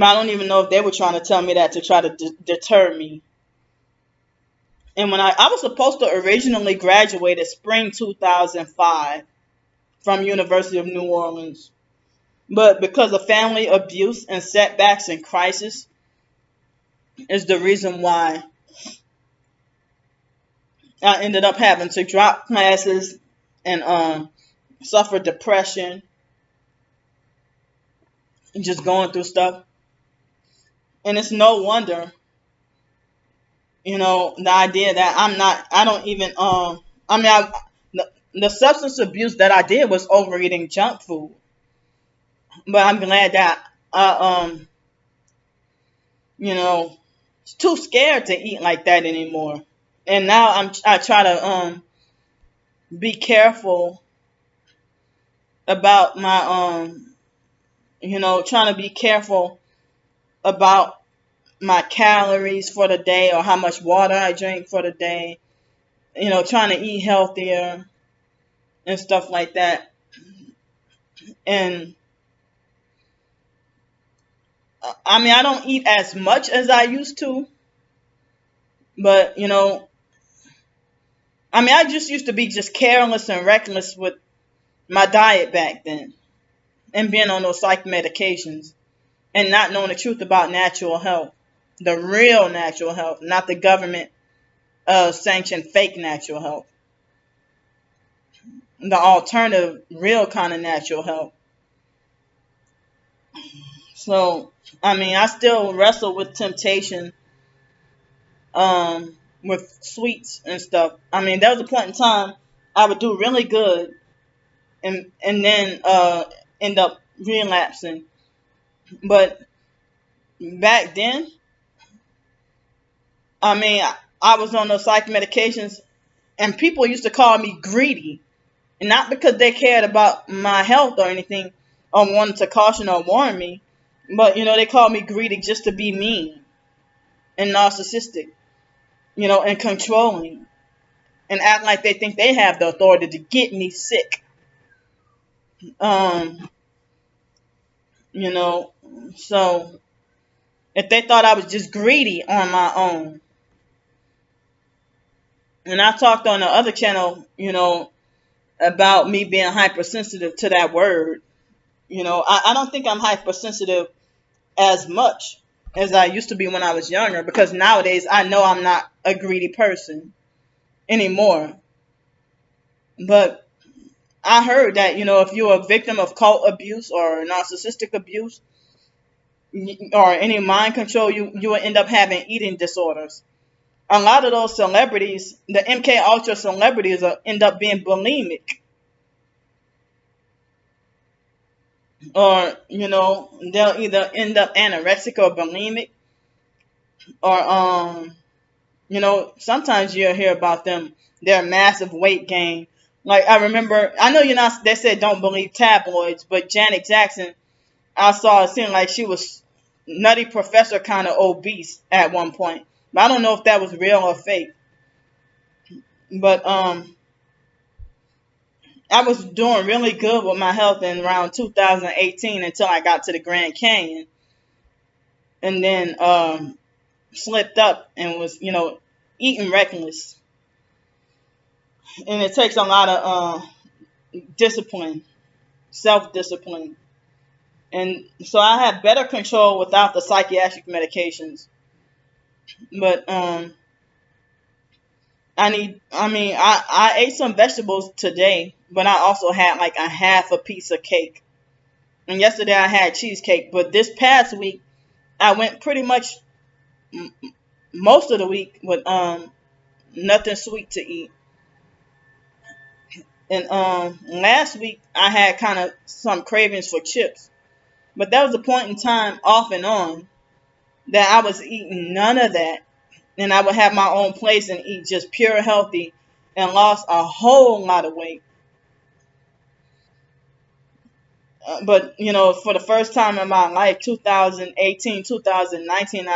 I don't even know if they were trying to tell me that to try to deter me. And when I was supposed to originally graduate in spring 2005 from University of New Orleans. But because of family abuse and setbacks and crisis is the reason why I ended up having to drop classes and suffer depression and just going through stuff. And it's no wonder, the idea that I don't even, the substance abuse that I did was overeating junk food. But I'm glad that I, too scared to eat like that anymore. And now I try to be careful about my trying to be careful about my calories for the day or how much water I drink for the day. Trying to eat healthier and stuff like that. And I don't eat as much as I used to, but I just used to be just careless and reckless with my diet back then and being on those psych medications and not knowing the truth about natural health, the real natural health, not the government sanctioned fake natural health, the alternative real kind of natural health. So, I mean, I still wrestle with temptation, with sweets and stuff. I mean, there was a point in time I would do really good and then end up relapsing. But back then, I mean, I was on those psych medications, and people used to call me greedy, and not because they cared about my health or anything, or wanted to caution or warn me, but they called me greedy just to be mean and narcissistic, and controlling, and act like they think they have the authority to get me sick. Um, you know, so if they thought I was just greedy on my own, and I talked on the other channel, about me being hypersensitive to that word. I don't think I'm hypersensitive as much as I used to be when I was younger, because nowadays I know I'm not a greedy person anymore. But I heard that, if you're a victim of cult abuse or narcissistic abuse or any mind control, you will end up having eating disorders. A lot of those celebrities, the MK Ultra celebrities, end up being bulimic, or they'll either end up anorexic or bulimic, or sometimes you'll hear about them, their massive weight gain. Like, I remember, I know you're not, they said don't believe tabloids, but Janet Jackson, I saw it seemed like she was nutty professor kind of obese at one point. But I don't know if that was real or fake. But I was doing really good with my health in around 2018 until I got to the Grand Canyon, and then slipped up and was, eating reckless. And it takes a lot of discipline, self-discipline. And so I have better control without the psychiatric medications. But I ate some vegetables today, but I also had like a half a piece of cake. And yesterday I had cheesecake, but this past week I went pretty much most of the week with nothing sweet to eat. And last week I had kind of some cravings for chips. But that was a point in time off and on that I was eating none of that. And I would have my own place and eat just pure healthy, and lost a whole lot of weight. But, for the first time in my life, 2018, 2019,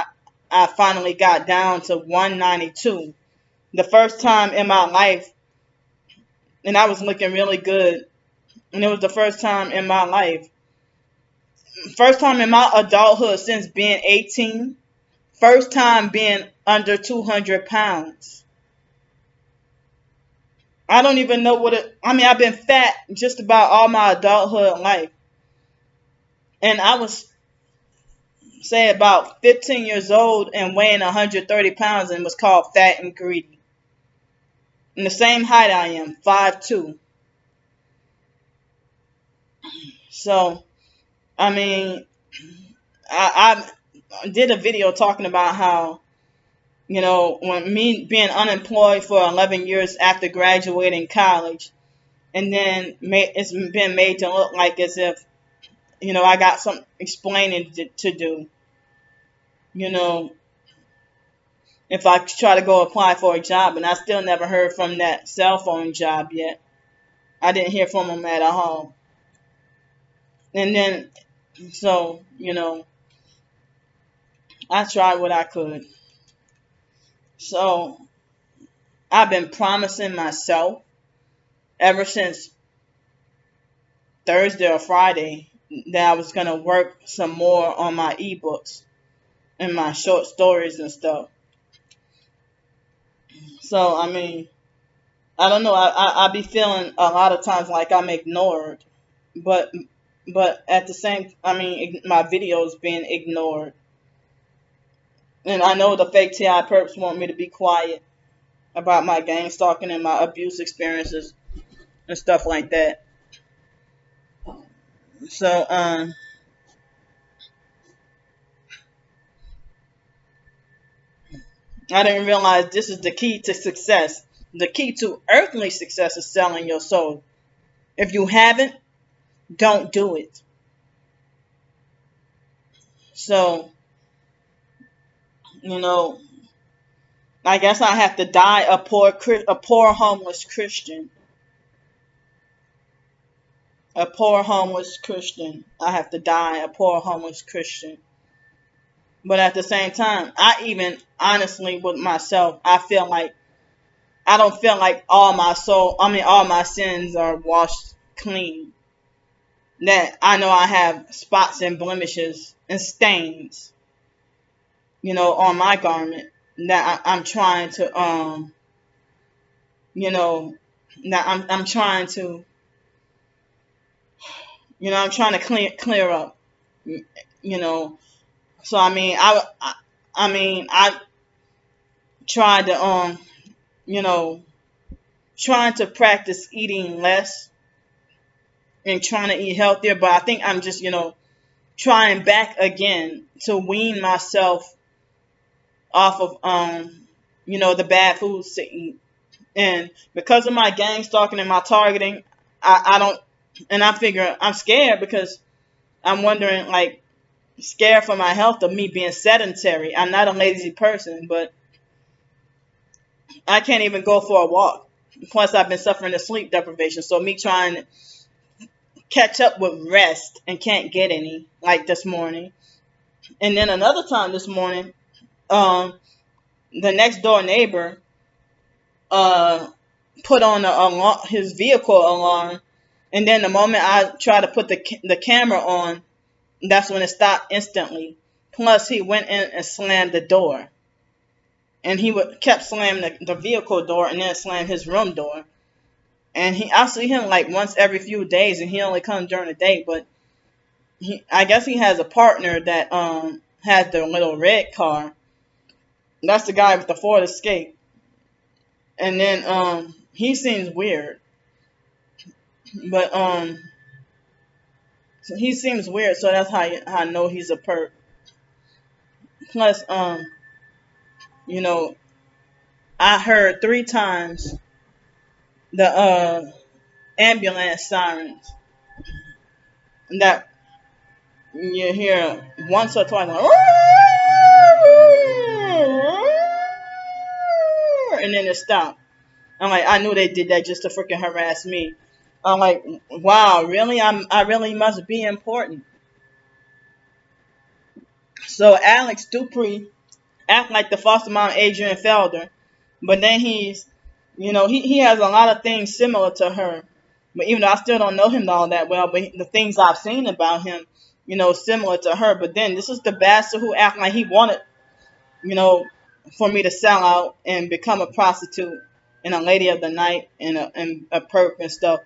I finally got down to 192. The first time in my life, and I was looking really good. And it was the first time in my life, first time in my adulthood since being 18, first time being under 200 pounds. I don't even know I've been fat just about all my adulthood life. And I was, say, about 15 years old and weighing 130 pounds and was called fat and greedy. And the same height I am, 5'2". So, I mean, I did a video talking about how, when me being unemployed for 11 years after graduating college, and then it's been made to look like as if, I got some explaining to do. If I try to go apply for a job, and I still never heard from that cell phone job yet. I didn't hear from them at all. And then, so, I tried what I could. So, I've been promising myself ever since Thursday or Friday that I was going to work some more on my ebooks and my short stories and stuff. So, I mean, I don't know. I be feeling a lot of times like I'm ignored, but at the same, my videos being ignored, and I know the fake TI perps want me to be quiet about my gang stalking and my abuse experiences and stuff like that. So I didn't realize this is the key to success. The key to earthly success is selling your soul. If you haven't, don't do it. So, you know, I guess I have to die a poor homeless Christian. A poor homeless Christian. I have to die a poor homeless Christian. But at the same time, I even honestly with myself, I don't feel like all my sins are washed clean. That I know I have spots and blemishes and stains, on my garment that I'm trying to, you know, that I'm trying to, I'm trying to clear up, you know. So I tried to, you know, trying to practice eating less and trying to eat healthier, but I think I'm just, trying back again to wean myself off of, the bad foods to eat. And because of my gang stalking and my targeting, I don't, and I figure I'm scared because I'm wondering, like, scared for my health of me being sedentary. I'm not a lazy person, but I can't even go for a walk. Plus, I've been suffering the sleep deprivation. So me trying to catch up with rest and can't get any, like this morning. And then another time this morning, the next door neighbor uh, put on his vehicle alarm, and then the moment I try to put the camera on, that's when it stopped instantly. Plus, he went in and slammed the door, and kept slamming the vehicle door, and then slammed his room door. And I see him like once every few days, and he only comes during the day. But I guess he has a partner that has the little red car. That's the guy with the Ford Escape. And then he seems weird. But so he seems weird, so that's how I know he's a perp. Plus, you know, I heard 3 times the ambulance sirens. That you hear once or twice, like, and then it stopped. I'm like, I knew they did that just to freaking harass me. I'm like, wow, really? I really must be important. So Alex Dupree act like the foster mom Adrian Felder, but then he has a lot of things similar to her. But even though I still don't know him all that well, but the things I've seen about him, similar to her. But then this is the bastard who act like he wanted, you know, for me to sell out and become a prostitute and a lady of the night and a perp and stuff.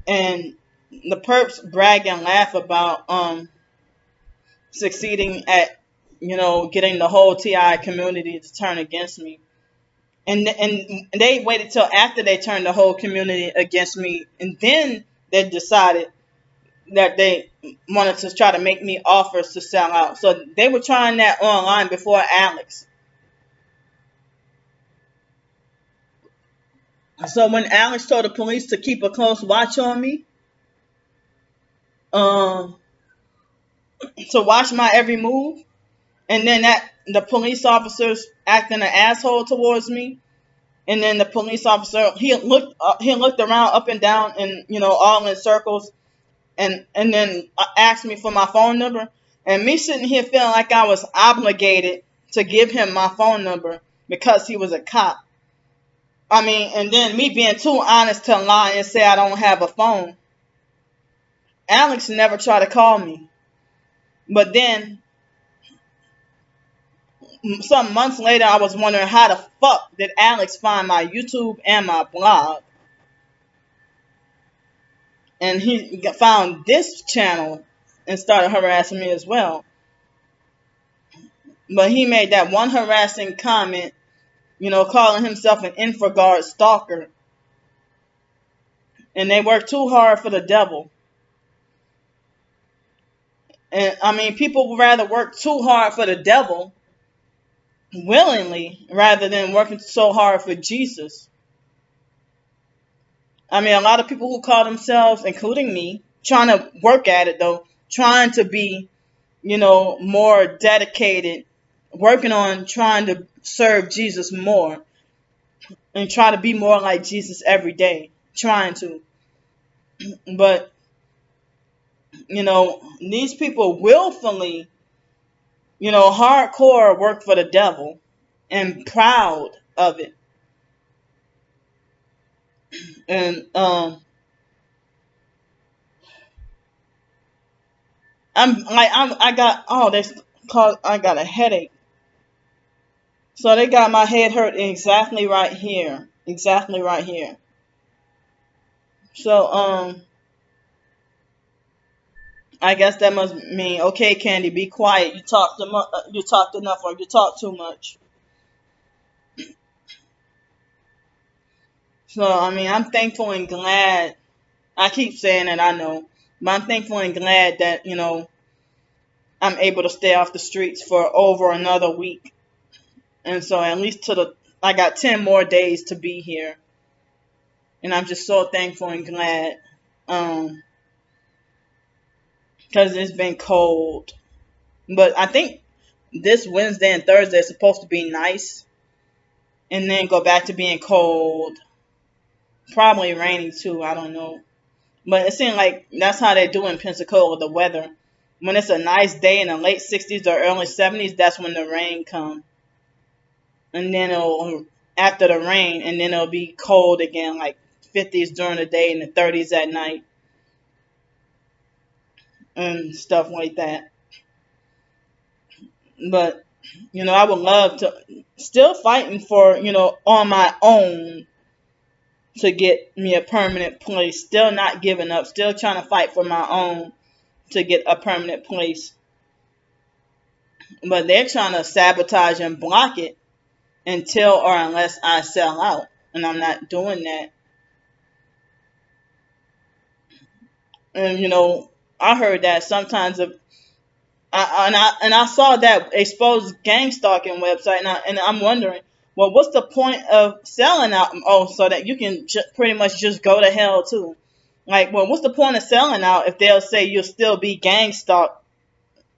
And the perps brag and laugh about succeeding at, getting the whole TI community to turn against me. And they waited till after they turned the whole community against me, and then they decided that they wanted to try to make me offers to sell out. So they were trying that online before Alex. So when Alex told the police to keep a close watch on me, um, to watch my every move, and then that the police officers acting an asshole towards me, and then the police officer he looked around up and down and all in circles, and then asked me for my phone number, and me sitting here feeling like I was obligated to give him my phone number because he was a cop. I mean, and then me being too honest to lie and say I don't have a phone. Alex never tried to call me. But then, some months later, I was wondering how the fuck did Alex find my YouTube and my blog. And he found this channel and started harassing me as well. But he made that one harassing comment, calling himself an infraguard stalker. And they work too hard for the devil. And I mean, people would rather work too hard for the devil willingly rather than working so hard for Jesus. I mean, a lot of people who call themselves, including me, trying to work at it though, trying to be, more dedicated, working on trying to serve Jesus more and try to be more like Jesus every day, trying to. But, these people willfully, hardcore work for the devil and proud of it. And I got a headache. So they got my head hurt exactly right here. Exactly right here. So I guess that must mean, okay, Candy, be quiet. You talked enough, or you talk too much. So I mean, I'm thankful and glad. I keep saying it, I know, but I'm thankful and glad that I'm able to stay off the streets for over another week, and so at least I got 10 more days to be here, and I'm just so thankful and glad, because it's been cold. But I think this Wednesday and Thursday is supposed to be nice, and then go back to being cold. Probably raining too. I don't know. But it seems like that's how they do in Pensacola, the weather. When it's a nice day in the late 60s or early 70s, that's when the rain comes. And then after the rain, and then it'll be cold again, like 50s during the day and the 30s at night. And stuff like that. But, I would love to, still fighting for, on my own, to get me a permanent place. Still not giving up. Still trying to fight for my own to get a permanent place. But they're trying to sabotage and block it until or unless I sell out. And I'm not doing that. And, I heard that sometimes I saw that exposed gang stalking website, and I'm wondering, well, what's the point of selling out? Oh, so that you can pretty much just go to hell too. Like, well, what's the point of selling out if they'll say you'll still be gang stalked,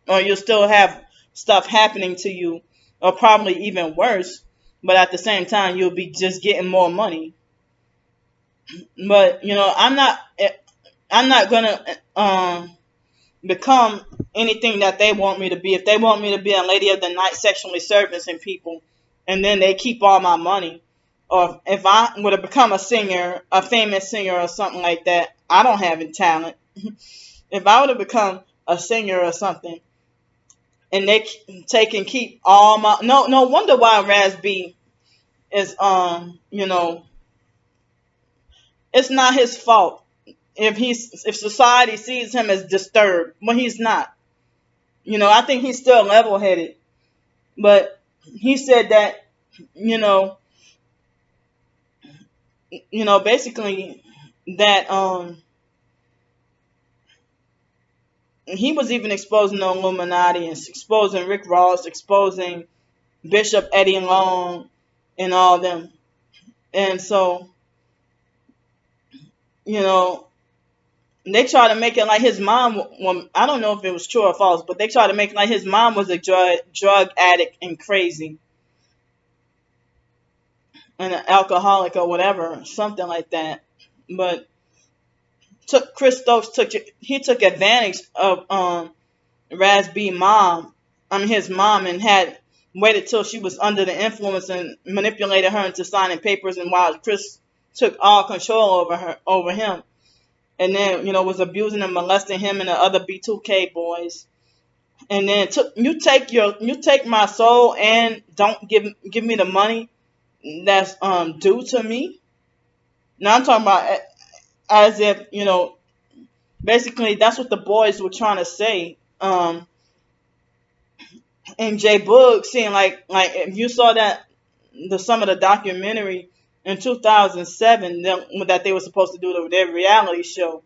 or you'll still have stuff happening to you, or probably even worse, but at the same time you'll be just getting more money. But I'm not gonna become anything that they want me to be. If they want me to be a lady of the night sexually servicing people, and then they keep all my money, or if I would have become a singer, a famous singer or something like that, I don't have any talent. If I would have become a singer or something, and they take and keep all my, no wonder why Raz B is it's not his fault if society sees him as disturbed. Well, he's not. I think he's still level headed. But he said that, basically that he was even exposing the Illuminati and exposing Rick Ross, exposing Bishop Eddie Long and all them. And so, they try to make it like his mom, well, I don't know if it was true or false, but they try to make it like his mom was a drug addict and crazy. And an alcoholic or whatever, something like that. But Chris Stokes took advantage of Raz B his mom, and had waited till she was under the influence and manipulated her into signing papers, and while Chris took all control over him, and then was abusing and molesting him and the other B2K boys, and then you take my soul and don't give me the money that's due to me. Now I'm talking about as if basically that's what the boys were trying to say. And J Boog seeing like if you saw that some of the documentary in 2007 that they were supposed to do their reality show,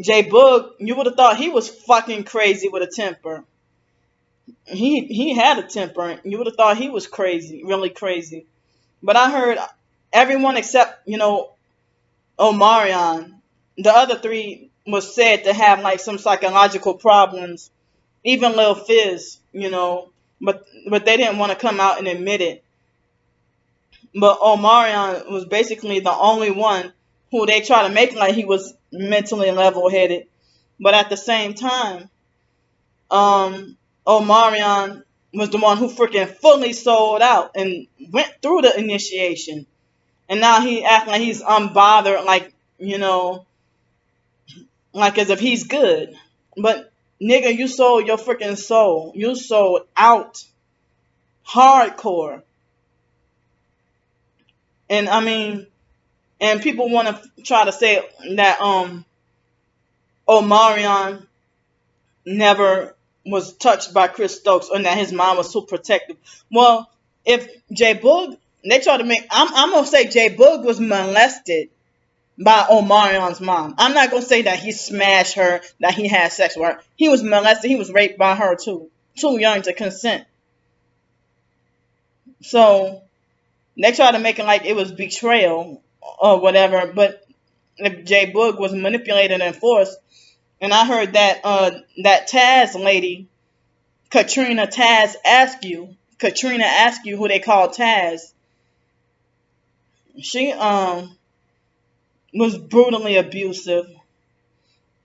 J Boog, you would have thought he was fucking crazy with a temper. He had a temper. You would have thought he was crazy, really crazy. But I heard everyone except, Omarion. The other three was said to have like some psychological problems. Even Lil Fizz, but they didn't want to come out and admit it. But Omarion was basically the only one who they try to make like he was mentally level headed. But at the same time, Omarion was the one who freaking fully sold out and went through the initiation. And now he acting like he's unbothered, like as if he's good. But nigga, you sold your freaking soul. You sold out hardcore. And I mean, and people want to try to say that Omarion never was touched by Chris Stokes or that his mom was so protective. Well, if J Boog, they try to make, I'm gonna say J Boog was molested by Omarion's mom. I'm not gonna say that he smashed her, that he had sex with her. He was molested. He was raped by her too, too young to consent. So they try to make it like it was betrayal or whatever. But if J Boog was manipulated and forced, and I heard that that Taz lady, Katrina Askew who they call Taz, she was brutally abusive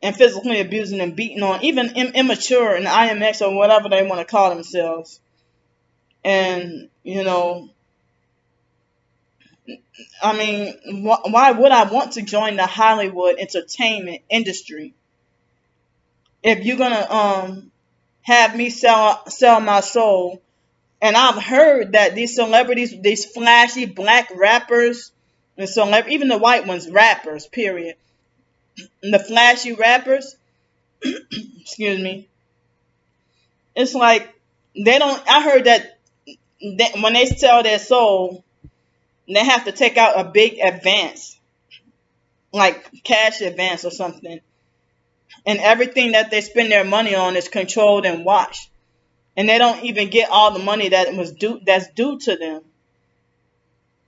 and physically abusing and beating on even immature and IMX or whatever they want to call themselves. And I mean, why would I want to join the Hollywood entertainment industry if you're gonna have me sell my soul? And I've heard that these celebrities, these flashy black rappers, and even the white ones, rappers, period. And the flashy rappers, excuse me, it's like they don't. I heard that when they sell their soul, they have to take out a big advance, like cash advance or something. And everything that they spend their money on is controlled and watched. And they don't even get all the money that's due to them.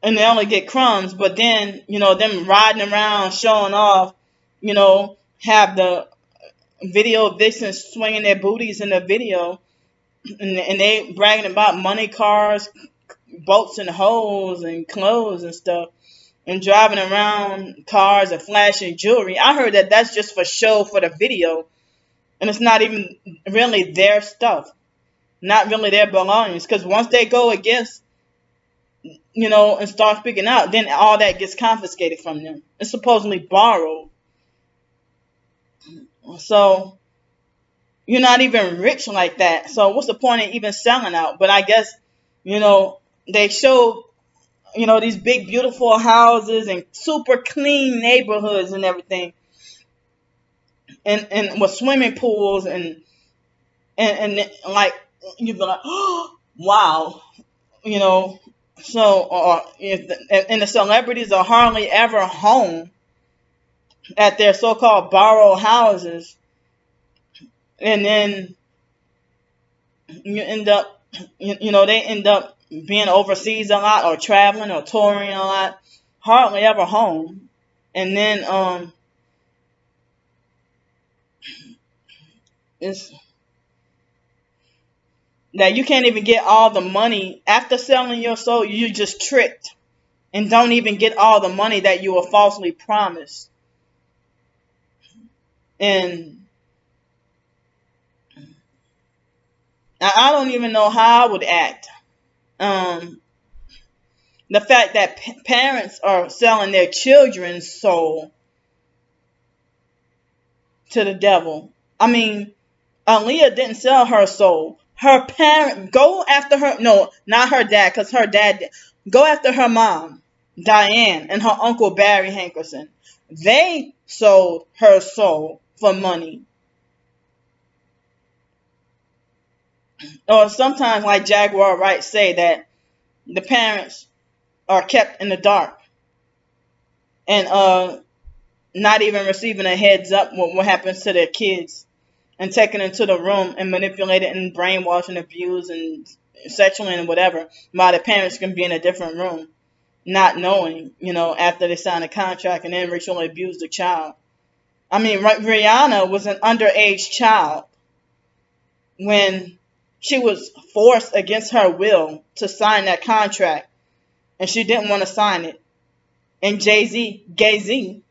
And they only get crumbs. But then, them riding around, showing off, have the video vixens swinging their booties in the video. And they bragging about money, cars, boats and hoes and clothes and stuff. And driving around cars and flashing jewelry. I heard that that's just for show for the video. And it's not even really their stuff. Not really their belongings. Because once they go against, and start speaking out, then all that gets confiscated from them. It's supposedly borrowed. So, you're not even rich like that. So, what's the point of even selling out? But I guess, they show, these big, beautiful houses and super clean neighborhoods and everything. And with swimming pools and like, you'd be like, oh, wow, So, and the celebrities are hardly ever home at their so-called borrowed houses, and then you end up, they end up being overseas a lot or traveling or touring a lot, hardly ever home, and then it's that you can't even get all the money after selling your soul. You just tricked and don't even get all the money that you were falsely promised. And I don't even know how I would act. The fact that parents are selling their children's soul to the devil. I mean, Aaliyah didn't sell her soul. Her parent, go after her, no, not her dad, because her dad, go after her mom, Diane, and her uncle Barry Hankerson. They sold her soul for money. Or sometimes, like Jaguar Wright say, that the parents are kept in the dark and not even receiving a heads up what happens to their kids and taken into the room and manipulated and brainwashed and abused and sexually and whatever, while the parents can be in a different room, not knowing, after they sign a contract, and then ritually abuse the child. I mean, Rihanna was an underage child when she was forced against her will to sign that contract, and she didn't want to sign it. And Jay-Z,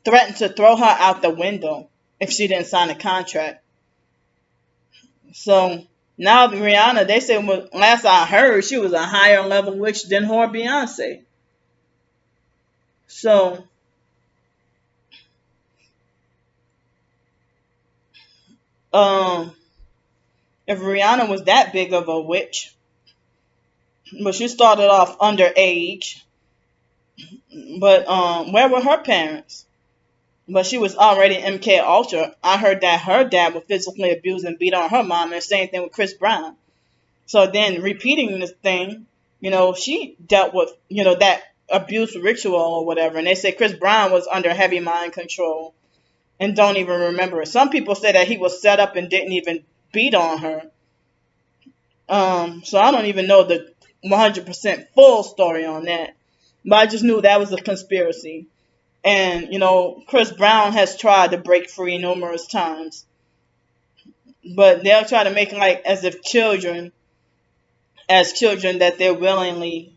threatened to throw her out the window if she didn't sign a contract. So now Rihanna, they say, last I heard, she was a higher level witch than her Beyonce. So if Rihanna was that big of a witch, but she started off underage, but where were her parents? But she was already MK Ultra. I heard that her dad would physically abuse and beat on her mom, and the same thing with Chris Brown. So then repeating this thing, she dealt with, that abuse ritual or whatever. And they say Chris Brown was under heavy mind control and don't even remember it. Some people say that he was set up and didn't even beat on her. So I don't even know the 100% full story on that. But I just knew that was a conspiracy. And, Chris Brown has tried to break free numerous times. But they'll try to make it like as if children that they willingly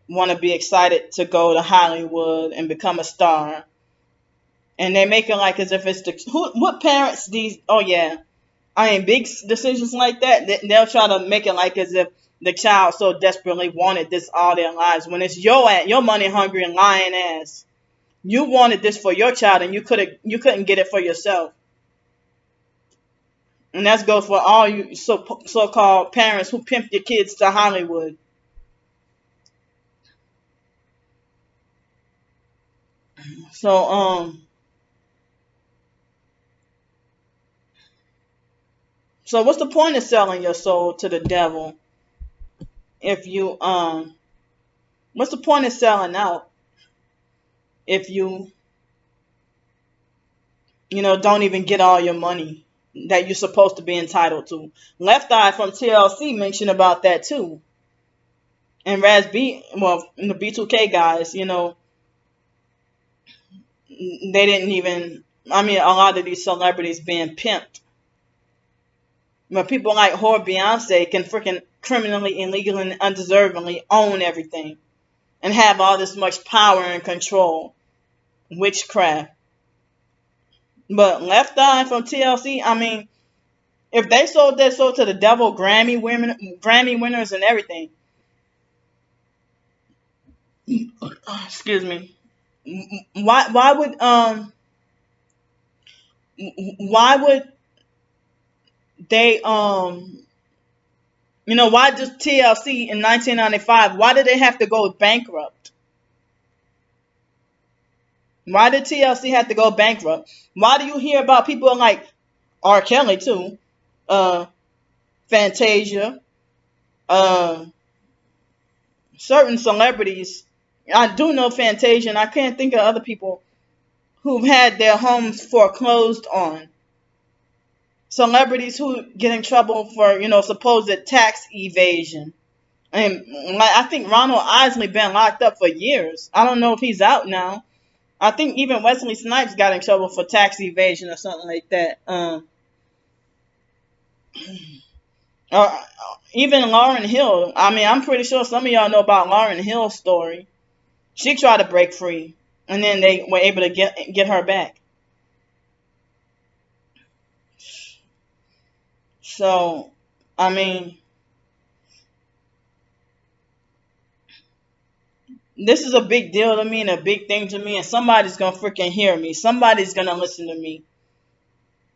want to be excited to go to Hollywood and become a star. And they make it like as if it's what parents these, oh yeah. I mean, big decisions like that, they'll try to make it like as if the child so desperately wanted this all their lives, when it's your money hungry and lying ass. You wanted this for your child, and you couldn't get it for yourself. And that goes for all you so-called parents who pimp your kids to Hollywood. So so what's the point of selling your soul to the devil if you what's the point of selling out if you don't even get all your money that you're supposed to be entitled to? Left Eye from TLC mentioned about that too. And Raz B, well, the B2K guys, they didn't even, I mean, a lot of these celebrities being pimped. But people like whore Beyonce can freaking criminally, illegally, and undeservingly own everything and have all this much power and control. Witchcraft. But Left Eye from TLC, I mean, if they sold their soul to the devil, Grammy winners and everything, excuse me, why would they why does TLC in 1995, why did they have to go bankrupt? Why did TLC have to go bankrupt? Why do you hear about people like R. Kelly too, Fantasia, certain celebrities? I do know Fantasia, and I can't think of other people who've had their homes foreclosed on. Celebrities who get in trouble for, supposed tax evasion. And I think Ronald Isley been locked up for years. I don't know if he's out now. I think even Wesley Snipes got in trouble for tax evasion or something like that. Even Lauryn Hill. I mean, I'm pretty sure some of y'all know about Lauryn Hill's story. She tried to break free, and then they were able to get her back. So, I mean, this is a big deal to me and a big thing to me, and somebody's gonna freaking hear me. Somebody's gonna listen to me.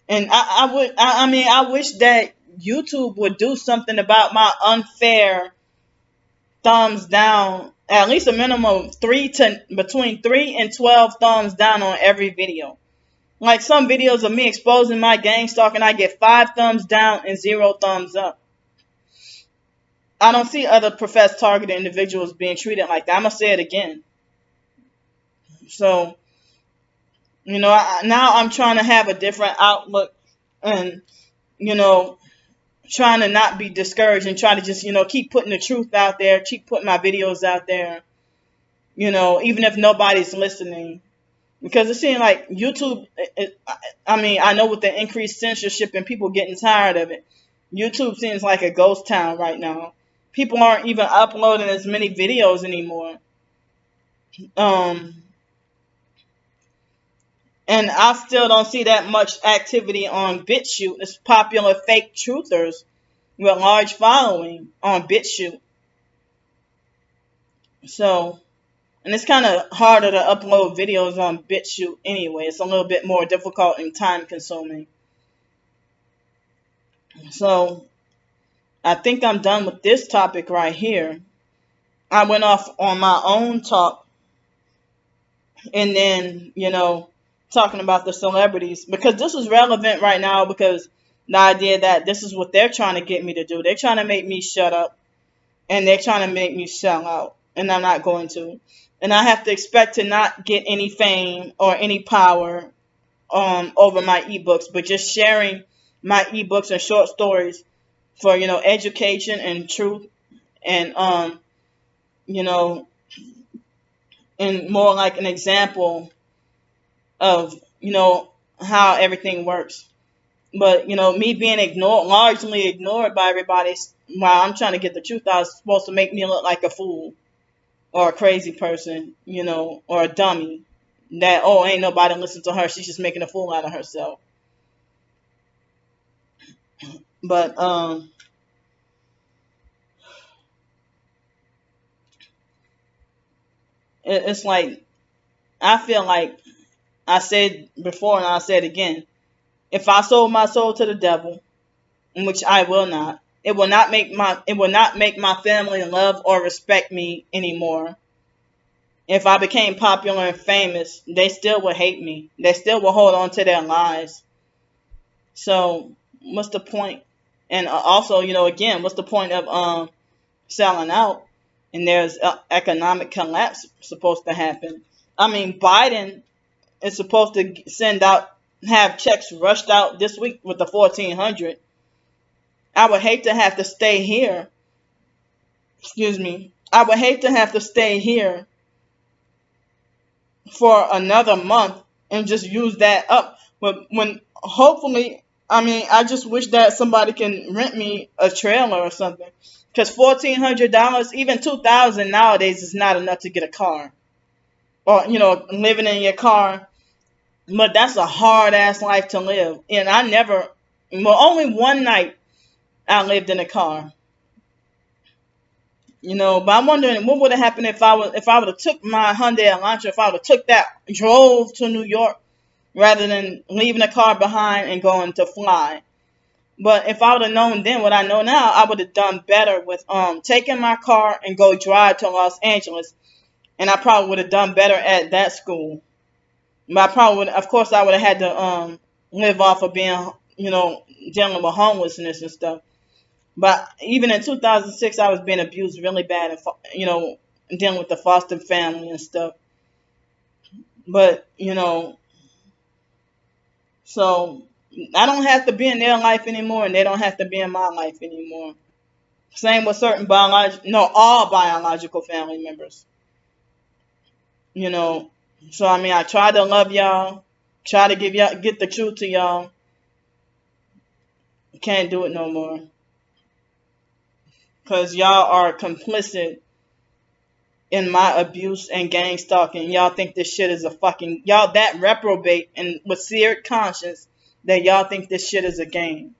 And I wish that YouTube would do something about my unfair thumbs down, at least a minimum of between 3 and 12 thumbs down on every video. Like some videos of me exposing my gang stalking, I get 5 thumbs down and 0 thumbs up. I don't see other professed targeted individuals being treated like that. I'm going to say it again. So, now I'm trying to have a different outlook and, you know, trying to not be discouraged and try to just, keep putting the truth out there, keep putting my videos out there, even if nobody's listening. Because it seems like YouTube, I mean, I know with the increased censorship and people getting tired of it, YouTube seems like a ghost town right now. People aren't even uploading as many videos anymore. Um, and I still don't see that much activity on BitChute. It's popular fake truthers with a large following on BitChute. So, and it's kind of harder to upload videos on BitChute anyway. It's a little bit more difficult and time consuming. So, I think I'm done with this topic right here. I went off on my own talk and then, talking about the celebrities because this is relevant right now because the idea that this is what they're trying to get me to do. They're trying to make me shut up and they're trying to make me sell out, and I'm not going to. And I have to expect to not get any fame or any power over my ebooks, but just sharing my ebooks and short stories for, education and truth and, you know, and more like an example of, how everything works. But, me being largely ignored by everybody while I'm trying to get the truth out is supposed to make me look like a fool or a crazy person, or a dummy. That, oh, ain't nobody listen to her. She's just making a fool out of herself. But, it's like, I feel like I said before and I'll say it again. If I sold my soul to the devil, which I will not, it will not make my family love or respect me anymore. If I became popular and famous, they still would hate me. They still will hold on to their lies. So what's the point? And also, again, what's the point of selling out? And there's economic collapse supposed to happen. I mean, Biden is supposed to have checks rushed out this week with the 1,400. I would hate to have to stay here. Excuse me. I would hate to have to stay here for another month and just use that up. But when hopefully, I mean, I just wish that somebody can rent me a trailer or something. Because $1,400, even $2,000 nowadays is not enough to get a car. Or, living in your car. But that's a hard ass life to live. And only one night I lived in a car. But I'm wondering what would have happened if I would have took my Hyundai Elantra, if I would have took that, drove to New York rather than leaving the car behind and going to fly. But if I would have known then what I know now, I would have done better with taking my car and go drive to Los Angeles, and I probably would have done better at that school. But I probably would, of course, I would have had to live off of being, dealing with homelessness and stuff. But even in 2006, I was being abused really bad, and dealing with the foster family and stuff. But so I don't have to be in their life anymore, and they don't have to be in my life anymore. Same with all biological family members. So I mean, I try to love y'all, try to get the truth to y'all. Can't do it no more. Because y'all are complicit in my abuse and gang stalking. Y'all think this shit is y'all that reprobate and with seared conscience that y'all think this shit is a game.